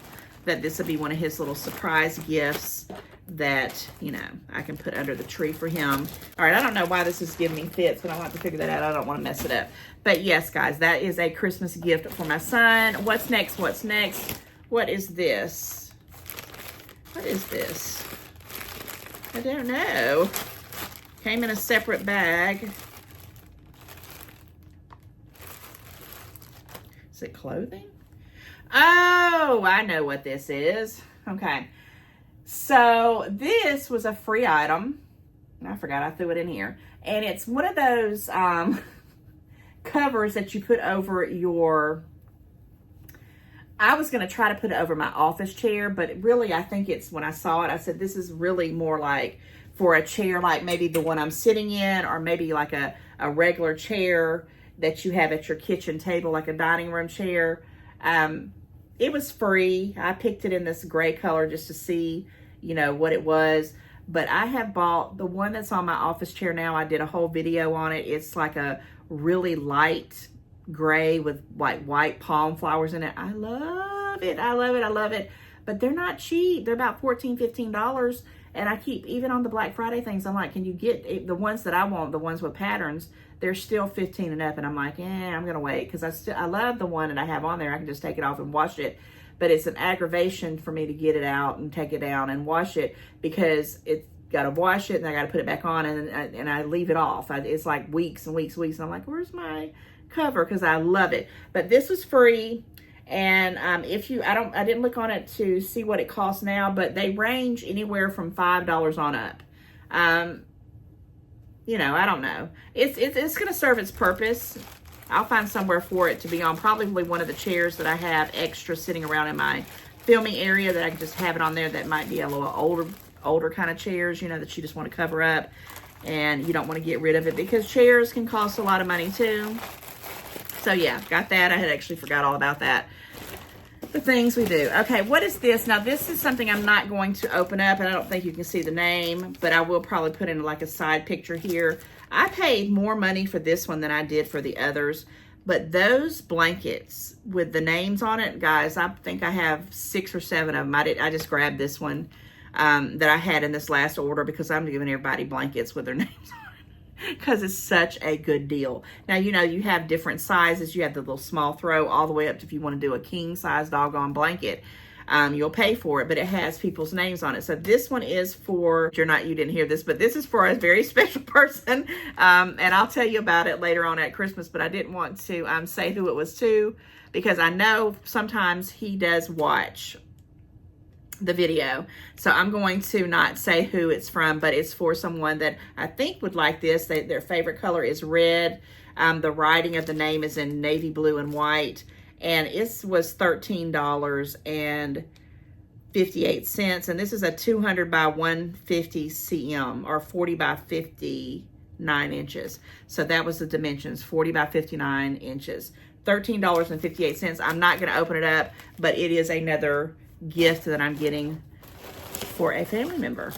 that this will be one of his little surprise gifts that, you know, I can put under the tree for him. All right, I don't know why this is giving me fits, but I'll have to figure that out. I don't want to mess it up. But yes, guys, that is a Christmas gift for my son. What's next? What's next? What is this? What is this? I don't know. Came in a separate bag. Is it clothing? Oh, I know what this is. Okay. So this was a free item. I forgot I threw it in here. And it's one of those covers that you put over your, I was going to try to put it over my office chair, but really I think it's, when I saw it, I said, this is really more like for a chair, like maybe the one I'm sitting in, or maybe like a regular chair that you have at your kitchen table, like a dining room chair. It was free. I picked it in this gray color just to see, you know, what it was. But I have bought the one that's on my office chair now. I did a whole video on it. It's like a really light gray with like white palm flowers in it. I love it. I love it. I love it. But they're not cheap. They're about $14, $15. And I keep, even on the Black Friday things, I'm like, can you get the ones that I want, the ones with patterns, they're still 15 and up. And I'm like, I'm going to wait, because I love the one that I have on there. I can just take it off and wash it. But it's an aggravation for me to get it out and take it down and wash it, because it's got to wash it and I got to put it back on, and I leave it off. It's like weeks and weeks and weeks. And I'm like, where's my cover? Because I love it. But this was free. And if you, I didn't look on it to see what it costs now, but they range anywhere from $5 on up. You know, I don't know. It's going to serve its purpose. I'll find somewhere for it to be on probably one of the chairs that I have extra sitting around in my filming area, that I can just have it on there. That might be a little older kind of chairs, you know, that you just want to cover up and you don't want to get rid of it, because chairs can cost a lot of money too. So yeah, got that. I had actually forgot all about that. The things we do. Okay, what is this? Now, this is something I'm not going to open up, and I don't think you can see the name, but I will probably put in like a side picture here. I paid more money for this one than I did for the others, but those blankets with the names on it, guys, I think I have 6 or 7 of them. I just grabbed this one that I had in this last order, because I'm giving everybody blankets with their names on it, because it's such a good deal. Now, you know, you have different sizes. You have the little small throw all the way up to, if you want to do a king size doggone blanket, you'll pay for it, but it has people's names on it. So this one is for, you didn't hear this, but this is for a very special person. And I'll tell you about it later on at Christmas, but I didn't want to say who it was to, because I know sometimes he does watch the video. So I'm going to not say who it's from, but it's for someone that I think would like this. Their favorite color is red. The writing of the name is in navy blue and white. And it was $13.58. And this is a 200 by 150 cm, or 40 by 59 inches. So that was the dimensions, 40 by 59 inches. $13.58. I'm not going to open it up, but it is another gift that I'm getting for a family member.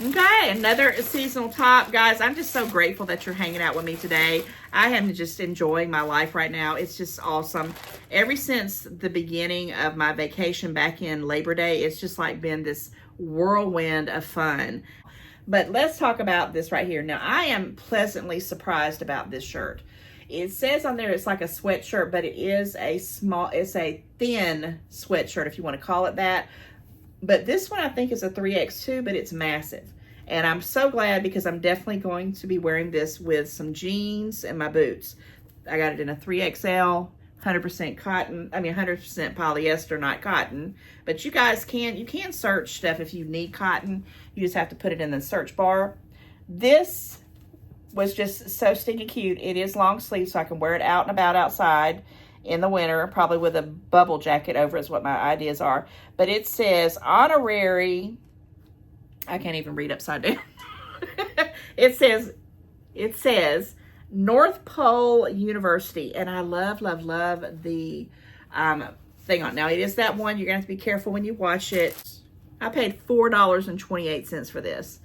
Okay, another seasonal top. Guys, I'm just so grateful that you're hanging out with me today. I am just enjoying my life right now. It's just awesome. Ever since the beginning of my vacation back in Labor Day, it's just like been this whirlwind of fun. But let's talk about this right here. Now, I am pleasantly surprised about this shirt. It says on there it's like a sweatshirt, but it is it's a thin sweatshirt, if you want to call it that. But this one I think is a 3X2, but it's massive. And I'm so glad because I'm definitely going to be wearing this with some jeans and my boots. I got it in a 3XL, 100% cotton. I mean, 100% polyester, not cotton. But you guys you can search stuff if you need cotton. You just have to put it in the search bar. This was just so stinking cute. It is long sleeve, so I can wear it out and about outside in the winter, probably with a bubble jacket over is what my ideas are. But it says honorary, I can't even read upside down. It says North Pole University, and I love the thing on. Now it is that one, you're gonna have to be careful when you watch it. I paid $4.28 for this.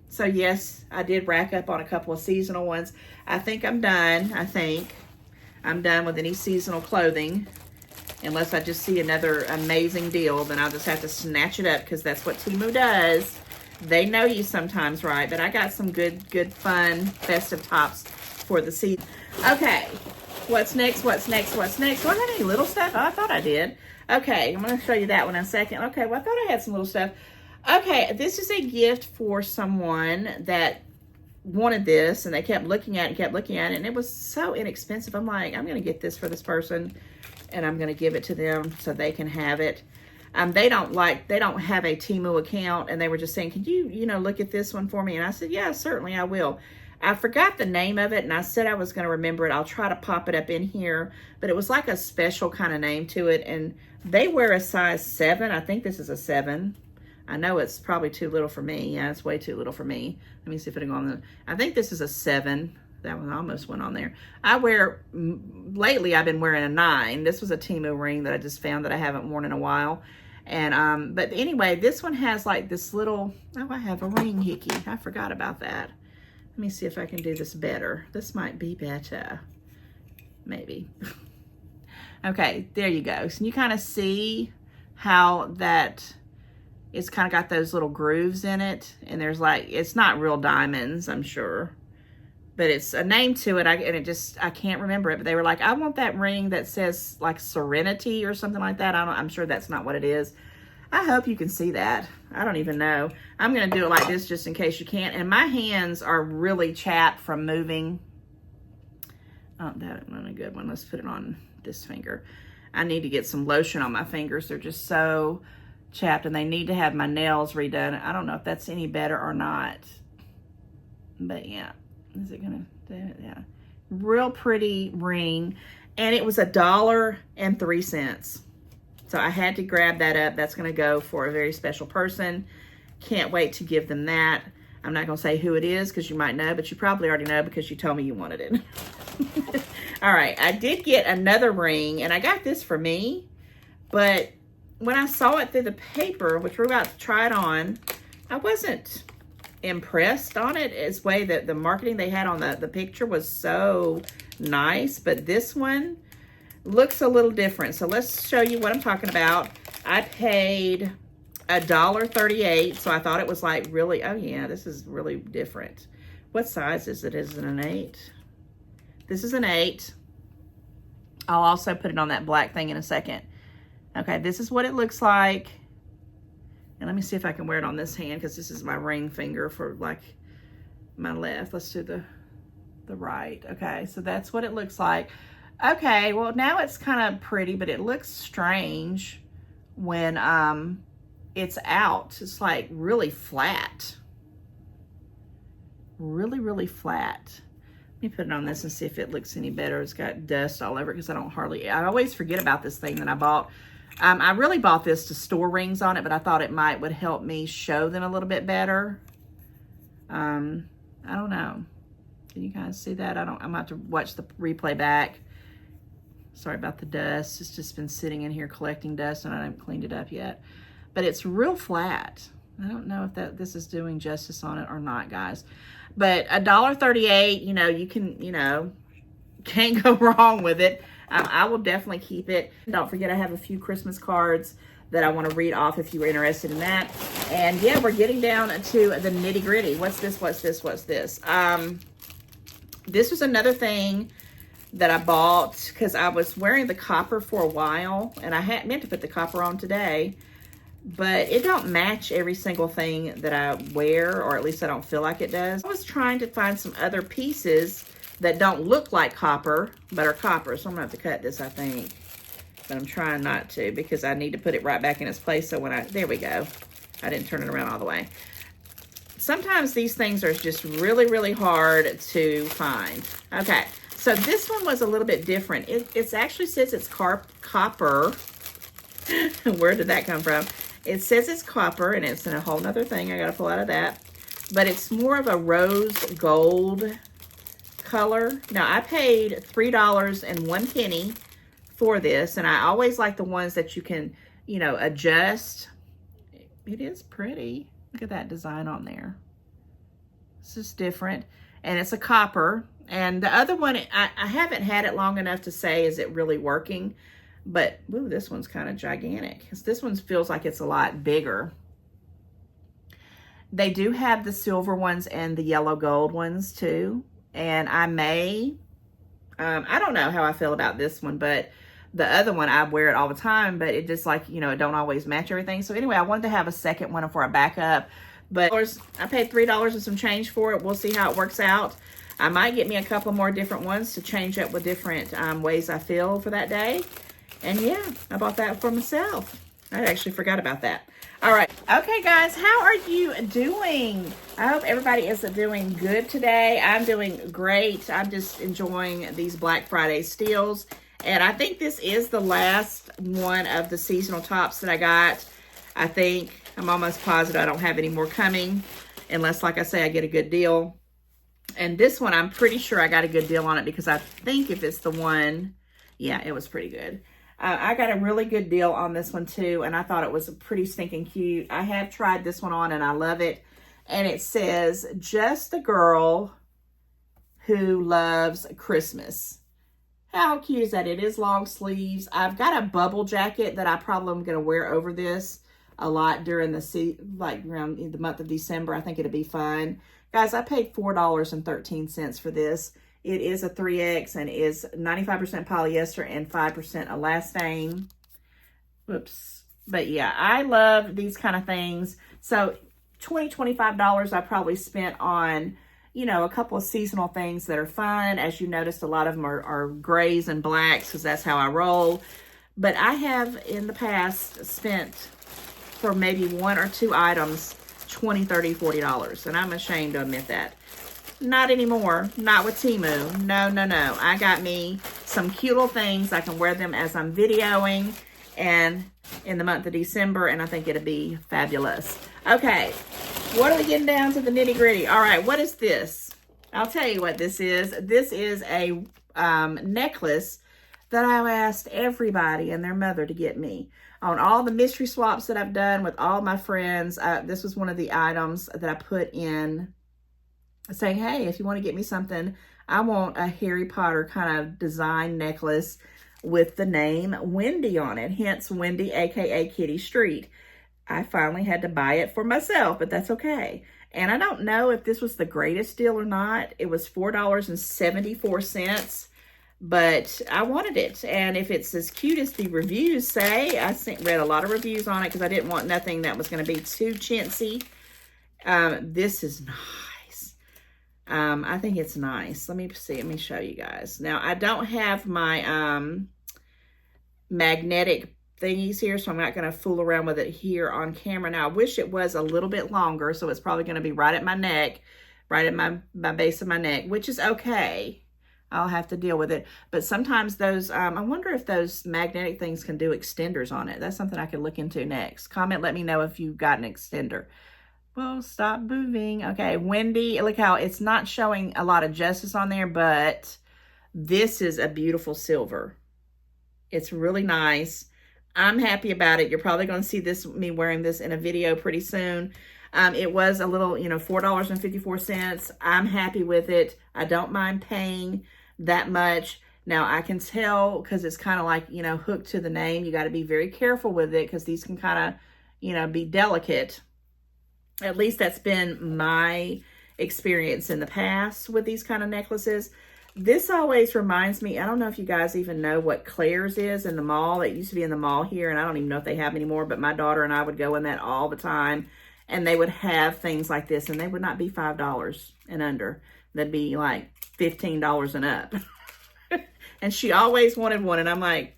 So yes, I did rack up on a couple of seasonal ones. I think I'm done. I'm done with any seasonal clothing. Unless I just see another amazing deal, then I'll just have to snatch it up because that's what Temu does. They know you sometimes, right? But I got some good, fun, festive tops for the season. Okay, what's next? Do I have any little stuff? Oh, I thought I did. Okay, I'm going to show you that one in a second. Okay, well, I thought I had some little stuff. Okay, this is a gift for someone that wanted this, and they kept looking at it, and it was so inexpensive. I'm like, I'm going to get this for this person, and I'm going to give it to them so they can have it. They don't have a Temu account, and they were just saying, could you look at this one for me? And I said, yeah, certainly I will. I forgot the name of it, and I said I was going to remember it. I'll try to pop it up in here, but it was like a special kind of name to it, and they wear a size 7. I think this is a 7. I know it's probably too little for me. Yeah, it's way too little for me. Let me see if it'll go on the, I think this is a 7. That one almost went on there. Lately I've been wearing a 9. This was a Temu ring that I just found that I haven't worn in a while. And, but anyway, this one has like this little, oh, I have a ring hickey. I forgot about that. Let me see if I can do this better. This might be better. Maybe. Okay, there you go. So you kind of see how that, it's kind of got those little grooves in it. And there's like, it's not real diamonds, I'm sure. But it's a name to it, I can't remember it. But they were like, I want that ring that says like Serenity or something like that. I'm sure that's not what it is. I hope you can see that. I don't even know. I'm going to do it like this just in case you can't. And my hands are really chapped from moving. Oh, that wasn't a good one. Let's put it on this finger. I need to get some lotion on my fingers. They're just so chapped, and they need to have my nails redone. I don't know if that's any better or not. But yeah. Is it gonna do it? Yeah. Real pretty ring. And it was $1.03. So I had to grab that up. That's gonna go for a very special person. Can't wait to give them that. I'm not gonna say who it is because you might know, but you probably already know because you told me you wanted it. All right, I did get another ring, and I got this for me, but when I saw it through the paper, which we're about to try it on, I wasn't impressed on it. It's way that the marketing they had on the picture was so nice, but this one looks a little different. So let's show you what I'm talking about. I paid $1.38, so I thought it was like really, oh yeah, this is really different. What size is it? Is it an 8? This is an 8. I'll also put it on that black thing in a second. Okay, this is what it looks like. And let me see if I can wear it on this hand because this is my ring finger for like my left. Let's do the right. Okay, so that's what it looks like. Okay, well now it's kind of pretty, but it looks strange when it's out. It's like really flat. Really flat. Let me put it on this and see if it looks any better. It's got dust all over it because I always forget about this thing that I bought. I really bought this to store rings on it, but I thought it would help me show them a little bit better. I don't know. Can you guys see that? I'm gonna have to watch the replay back. Sorry about the dust. It's just been sitting in here collecting dust, and I haven't cleaned it up yet. But it's real flat. I don't know if this is doing justice on it or not, guys. But $1.38, you can, can't go wrong with it. I will definitely keep it. Don't forget, I have a few Christmas cards that I want to read off if you're interested in that. And yeah, we're getting down to the nitty gritty. What's this? This was another thing that I bought because I was wearing the copper for a while, and I had meant to put the copper on today. but it don't match every single thing that I wear, or at least I don't feel like it does. I was trying to find some other pieces that don't look like copper, but are copper. So I'm gonna have to cut this, I think. But I'm trying not to because I need to put it right back in its place. So when there we go. I didn't turn it around all the way. Sometimes these things are just really, really hard to find. Okay, so this one was a little bit different. It actually says it's copper. Where did that come from? It says it's copper, and it's in a whole nother thing I gotta pull out of that. But it's more of a rose gold color. Now, I paid $3.01 for this, and I always like the ones that you can, you know, adjust. It is pretty. Look at that design on there. This is different, and it's a copper. And the other one, I haven't had it long enough to say, is it really working? But, ooh, this one's kind of gigantic. This one feels like it's a lot bigger. They do have the silver ones and the yellow gold ones too. And I don't know how I feel about this one, but the other one, I wear it all the time, but it just like, you know, it don't always match everything. So anyway, I wanted to have a second one for a backup, but I paid $3 and some change for it. We'll see how it works out. I might get me a couple more different ones to change up with different ways I feel for that day. And yeah, I bought that for myself. I actually forgot about that. All right. Okay, guys, how are you doing? I hope everybody is doing good today. I'm doing great. I'm just enjoying these Black Friday steals. And I think this is the last one of the seasonal tops that I got. I think, I'm almost positive I don't have any more coming, unless, like I say, I get a good deal. And this one, I'm pretty sure I got a good deal on it because I think if it's the one, yeah, it was pretty good. I got a really good deal on this one too, and I thought it was pretty stinking cute. I have tried this one on and I love it. And it says, just a girl who loves Christmas. How cute is that? It is long sleeves. I've got a bubble jacket that I probably am going to wear over this a lot during like around the month of December. I think it'll be fun. Guys, I paid $4.13 for this. It is a 3X and is 95% polyester and 5% elastane. Whoops. But yeah, I love these kind of things. So $20, $25 I probably spent on, you know, a couple of seasonal things that are fun. As you noticed, a lot of them are grays and blacks because that's how I roll. But I have in the past spent for maybe one or two items $20, $30, $40. And I'm ashamed to admit that. Not anymore. Not with Temu. No, no, no. I got me some cute little things. I can wear them as I'm videoing and in the month of December, and I think it'll be fabulous. Okay, what are we getting down to the nitty gritty? All right, what is this? I'll tell you what this is. This is a necklace that I asked everybody and their mother to get me. On all the mystery swaps that I've done with all my friends, this was one of the items that I put in saying, hey, if you want to get me something, I want a Harry Potter kind of design necklace with the name Wendy on it, hence Wendy, aka Kitty Street. I finally had to buy it for myself, but that's okay. And I don't know if this was the greatest deal or not. It was $4.74, but I wanted it. And if it's as cute as the reviews say, I read a lot of reviews on it because I didn't want nothing that was going to be too chintzy. This is nice. I think it's nice. Let me see. Let me show you guys. Now, I don't have my magnetic thingies here, so I'm not going to fool around with it here on camera. Now, I wish it was a little bit longer, so it's probably going to be right at my neck, right at my base of my neck, which is okay. I'll have to deal with it. But sometimes those, I wonder if those magnetic things can do extenders on it. That's something I could look into next. Comment, let me know if you've got an extender. Well, stop moving. Okay, Wendy, look how it's not showing a lot of justice on there, but this is a beautiful silver. It's really nice. I'm happy about it. You're probably going to see this, me wearing this in a video pretty soon. It was a little, you know, $4.54. I'm happy with it. I don't mind paying that much. Now, I can tell because it's kind of like, you know, hooked to the name. You got to be very careful with it because these can kind of, you know, be delicate. At least that's been my experience in the past with these kind of necklaces. This always reminds me, I don't know if you guys even know what Claire's is in the mall. It used to be in the mall here, and I don't even know if they have anymore, but my daughter and I would go in that all the time, and they would have things like this, and they would not be $5 and under. They'd be like $15 and up. And she always wanted one, and I'm like,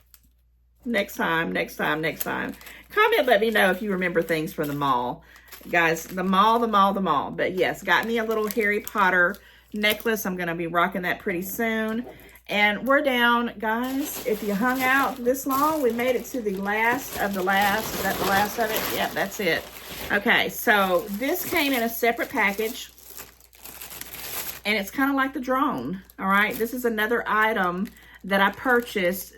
next time, next time, next time. Comment, let me know if you remember things from the mall. Guys, the mall, the mall, the mall. But yes, got me a little Harry Potter necklace. I'm going to be rocking that pretty soon. And we're down, guys. If you hung out this long, we made it to the last of the last. Is that the last of it? Yep, that's it. Okay, so this came in a separate package. And it's kind of like the drone, all right? This is another item that I purchased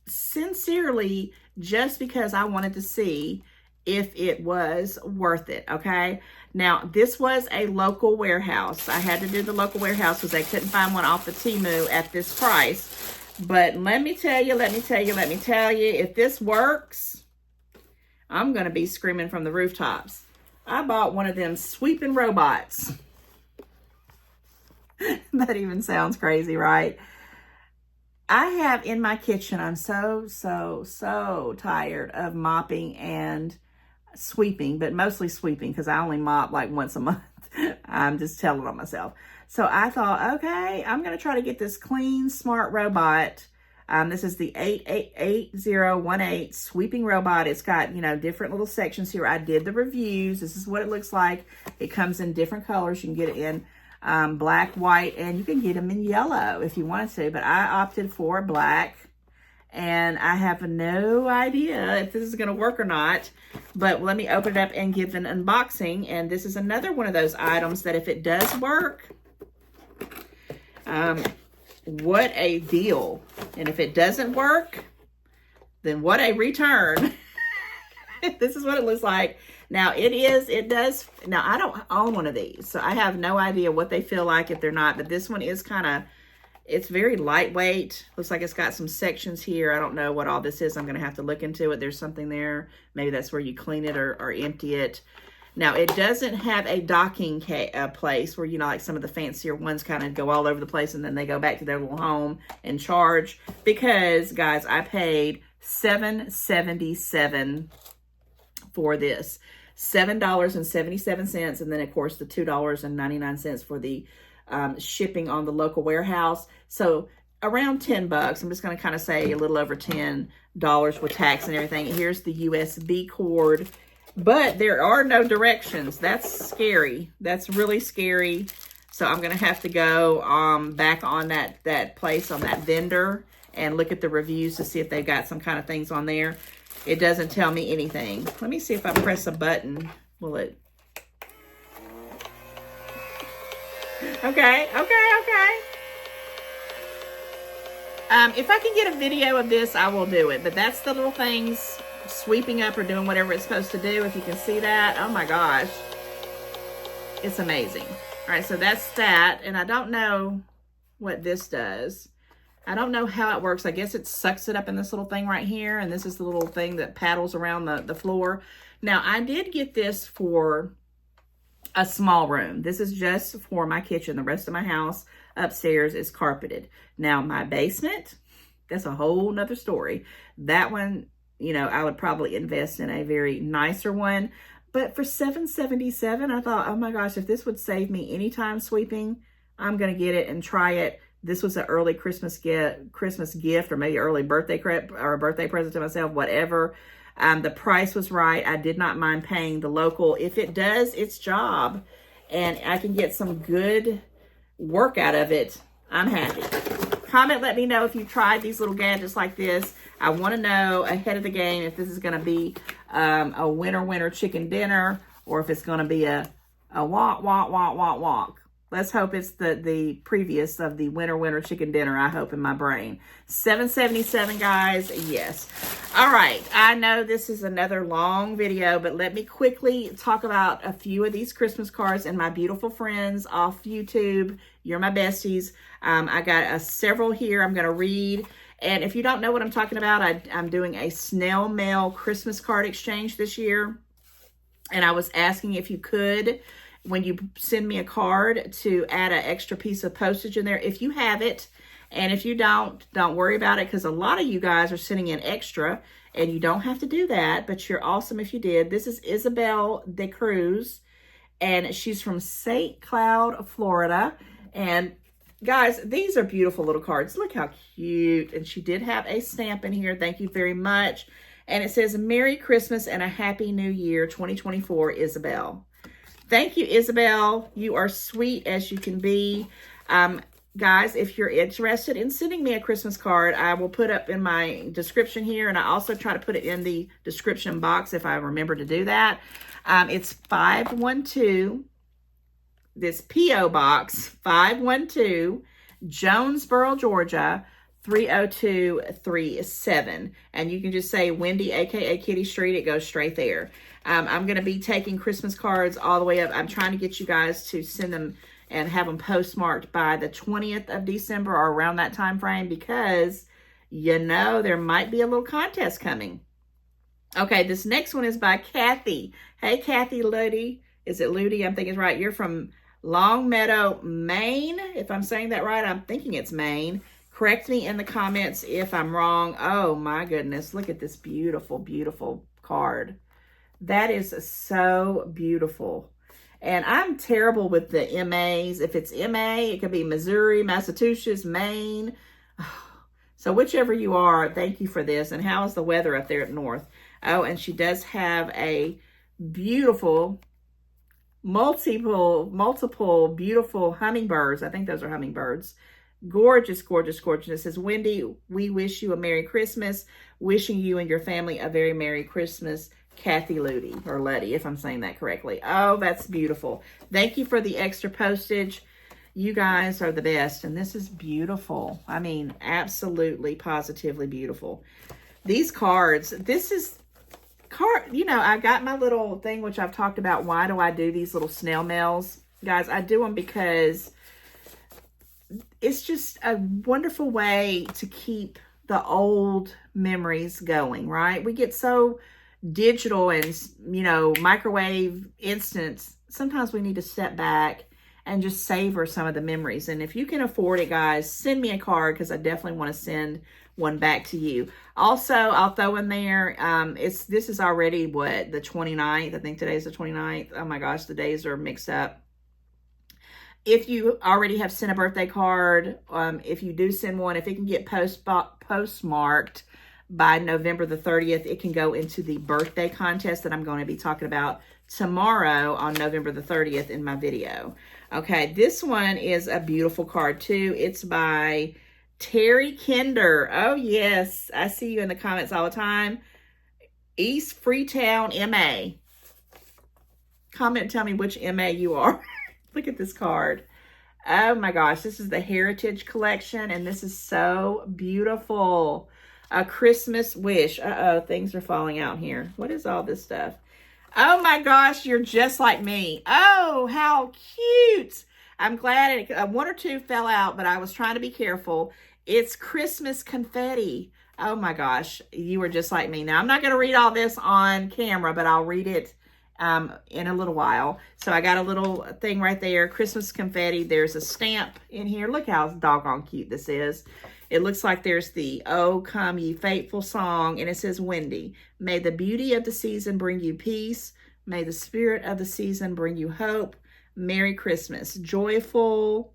sincerely just because I wanted to see if it was worth it, okay? Now, this was a local warehouse. I had to do the local warehouse because I couldn't find one off the Temu at this price. But let me tell you, if this works, I'm going to be screaming from the rooftops. I bought one of them sweeping robots. That even sounds crazy, right? I have in my kitchen, I'm so tired of mopping and sweeping, but mostly sweeping because I only mop like once a month. I'm just telling on myself. So I thought, okay, I'm going to try to get this clean, smart robot. This is the 8018 sweeping robot. It's got, you know, different little sections here. I did the reviews. This is what it looks like. It comes in different colors. You can get it in black, white, and you can get them in yellow if you wanted to, but I opted for black, and I have no idea if this is going to work or not, but let me open it up and give an unboxing. And this is another one of those items that if it does work, what a deal. And if it doesn't work, then what a return. This is what it looks like. Now, now I don't own one of these, so I have no idea what they feel like if they're not, but this one is it's very lightweight. Looks like it's got some sections here. I don't know what all this is. I'm going to have to look into it. There's something there. Maybe that's where you clean it or empty it. Now, it doesn't have a docking place where, you know, like some of the fancier ones kind of go all over the place and then they go back to their little home and charge. Because, guys, I paid $7.77 for this. $7.77, and then of course the $2.99 for the shipping on the local warehouse. So around 10 bucks. I'm just going to kind of say a little over $10 with tax and everything. Here's the USB cord, but there are no directions. That's scary. That's really scary. So I'm going to have to go back on that place, on that vendor, and look at the reviews to see if they've got some kind of things on there. It doesn't tell me anything. Let me see if I press a button. Will it? Okay. If I can get a video of this, I will do it. But that's the little things sweeping up or doing whatever it's supposed to do. If you can see that. Oh my gosh. It's amazing. All right, so that's that. And I don't know what this does. I don't know how it works. I guess it sucks it up in this little thing right here. And this is the little thing that paddles around the floor. Now, I did get this for a small room. This is just for my kitchen. The rest of my house upstairs is carpeted. Now, my basement, that's a whole nother story. That one, you know, I would probably invest in a very nicer one. But for $7.77, I thought, oh my gosh, if this would save me any time sweeping, I'm going to get it and try it. This was an early Christmas gift, or maybe early birthday or a birthday present to myself, whatever. The price was right. I did not mind paying the local. If it does its job and I can get some good work out of it, I'm happy. Comment, let me know if you tried these little gadgets like this. I want to know ahead of the game if this is going to be a winter chicken dinner, or if it's going to be a walk. Let's hope it's the previous of the winter chicken dinner, I hope, in my brain. $7.77, guys. Yes. All right. I know this is another long video, but let me quickly talk about a few of these Christmas cards and my beautiful friends off YouTube. You're my besties. I got several here I'm going to read. And if you don't know what I'm talking about, I'm doing a snail mail Christmas card exchange this year. And I was asking if you could when you send me a card to add an extra piece of postage in there. If you have it, and if you don't worry about it, because a lot of you guys are sending in extra, and you don't have to do that, but you're awesome if you did. This is Isabel De Cruz, and she's from St. Cloud, Florida. And guys, these are beautiful little cards. Look how cute. And she did have a stamp in here. Thank you very much. And it says, Merry Christmas and a Happy New Year 2024, Isabel. Thank you, Isabel. You are sweet as you can be. Guys, if you're interested in sending me a Christmas card, I will put up in my description here, and I also try to put it in the description box if I remember to do that. It's 512, this P.O. Box, 512, Jonesboro, Georgia, 30237. And you can just say Wendy, aka Kitty Street. It goes straight there. I'm going to be taking Christmas cards all the way up. I'm trying to get you guys to send them and have them postmarked by the 20th of December or around that time frame, because you know there might be a little contest coming. Okay, this next one is by Kathy. Hey, Kathy Ludi. Is it Ludi? I'm thinking it's right. You're from Longmeadow, Maine. If I'm saying that right, I'm thinking it's Maine. Correct me in the comments if I'm wrong. Oh, my goodness. Look at this beautiful, beautiful card. That is so beautiful. And I'm terrible with the MAs. If it's MA, it could be Missouri, Massachusetts, Maine. So whichever you are, thank you for this. And how is the weather up there at north? Oh, and she does have a beautiful, multiple beautiful hummingbirds. I think those are hummingbirds. Gorgeous, gorgeous, gorgeous. It says, Wendy, we wish you a Merry Christmas. Wishing you and your family a very Merry Christmas. Kathy Ludi, or Luddy, if I'm saying that correctly. Oh, that's beautiful. Thank you for the extra postage. You guys are the best, and this is beautiful. I mean, absolutely, positively beautiful. These cards, this is card, you know, I got my little thing, which I've talked about. Why do I do these little snail mails? Guys, I do them because it's just a wonderful way to keep the old memories going, right? We get so digital and, you know, microwave instance. Sometimes we need to step back and just savor some of the memories. And if you can afford it, guys, send me a card, because I definitely want to send one back to you. Also, I'll throw in there, this is already, what, the 29th? I think today's the 29th. Oh my gosh, the days are mixed up. If you already have sent a birthday card, if you do send one, if it can get postmarked by November the 30th, it can go into the birthday contest that I'm going to be talking about tomorrow on November the 30th in my video. Okay, this one is a beautiful card too. It's by Terry Kinder. Oh yes, I see you in the comments all the time. East Freetown, MA. Comment and tell me which MA you are. Look at this card. Oh my gosh, this is the Heritage Collection, and this is so beautiful. A Christmas Wish. Uh-oh, things are falling out here. What is all this stuff? Oh my gosh, you're just like me. Oh, how cute. I'm glad one or two fell out, but I was trying to be careful. It's Christmas confetti. Oh my gosh, you were just like me. Now, I'm not going to read all this on camera, but I'll read it in a little while. So I got a little thing right there, Christmas confetti. There's a stamp in here. Look how doggone cute this is. It looks like there's the "Oh, Come Ye Faithful" song, and it says, Wendy, may the beauty of the season bring you peace. May the spirit of the season bring you hope. Merry Christmas. Joyful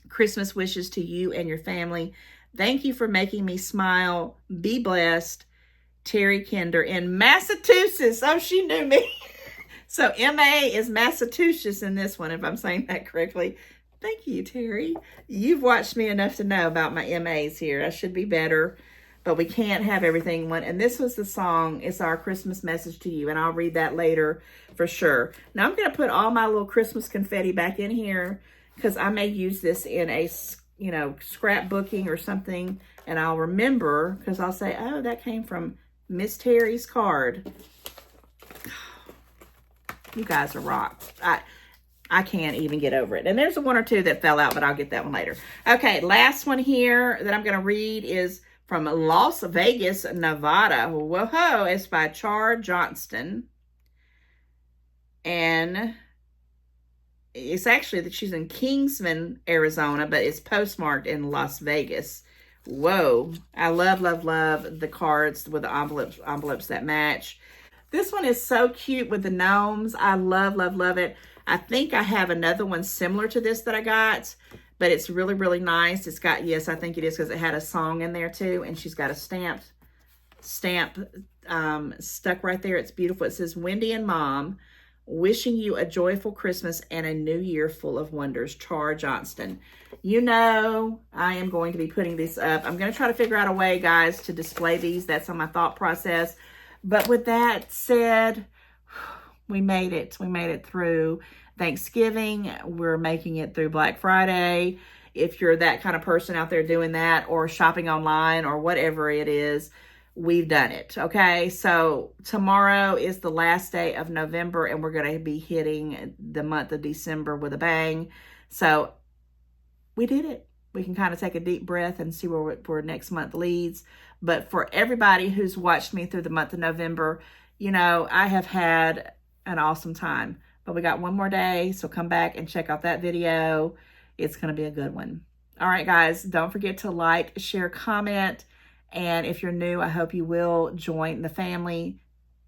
Christmas wishes to you and your family. Thank you for making me smile. Be blessed. Terry Kinder in Massachusetts. Oh, she knew me. So MA is Massachusetts in this one, if I'm saying that correctly. Thank you, Terry. You've watched me enough to know about my MAs here. I should be better, but we can't have everything one. And this was the song, It's Our Christmas Message to You, and I'll read that later for sure. Now I'm going to put all my little Christmas confetti back in here, because I may use this in a, you know, scrapbooking or something, and I'll remember, because I'll say, oh, that came from Miss Terry's card. You guys are rock. I can't even get over it. And there's one or two that fell out, but I'll get that one later. Okay, last one here that I'm going to read is from Las Vegas, Nevada. Whoa, it's by Char Johnston. And it's actually that she's in Kingsman, Arizona, but it's postmarked in Las Vegas. Whoa. I love, love, love the cards with the envelopes that match. This one is so cute with the gnomes. I love, love, love it. I think I have another one similar to this that I got, but it's really, really nice. It's got, yes, I think it is because it had a song in there too, and she's got a stamp stuck right there. It's beautiful. It says, Wendy and Mom, wishing you a joyful Christmas and a new year full of wonders. Char Johnston. You know, I am going to be putting these up. I'm going to try to figure out a way, guys, to display these. That's on my thought process. But with that said, we made it. We made it through Thanksgiving. We're making it through Black Friday. If you're that kind of person out there doing that or shopping online or whatever it is, we've done it. Okay, so tomorrow is the last day of November and we're going to be hitting the month of December with a bang. So we did it. We can kind of take a deep breath and see where next month leads. But for everybody who's watched me through the month of November, you know, I have had an awesome time. But we got one more day, so come back and check out that video. It's going to be a good one. All right, guys, don't forget to like, share, comment. And if you're new, I hope you will join the family.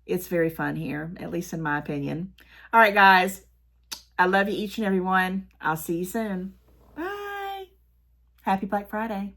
It's very fun here, at least in my opinion. All right, guys, I love you each and every one. I'll see you soon. Bye. Happy Black Friday.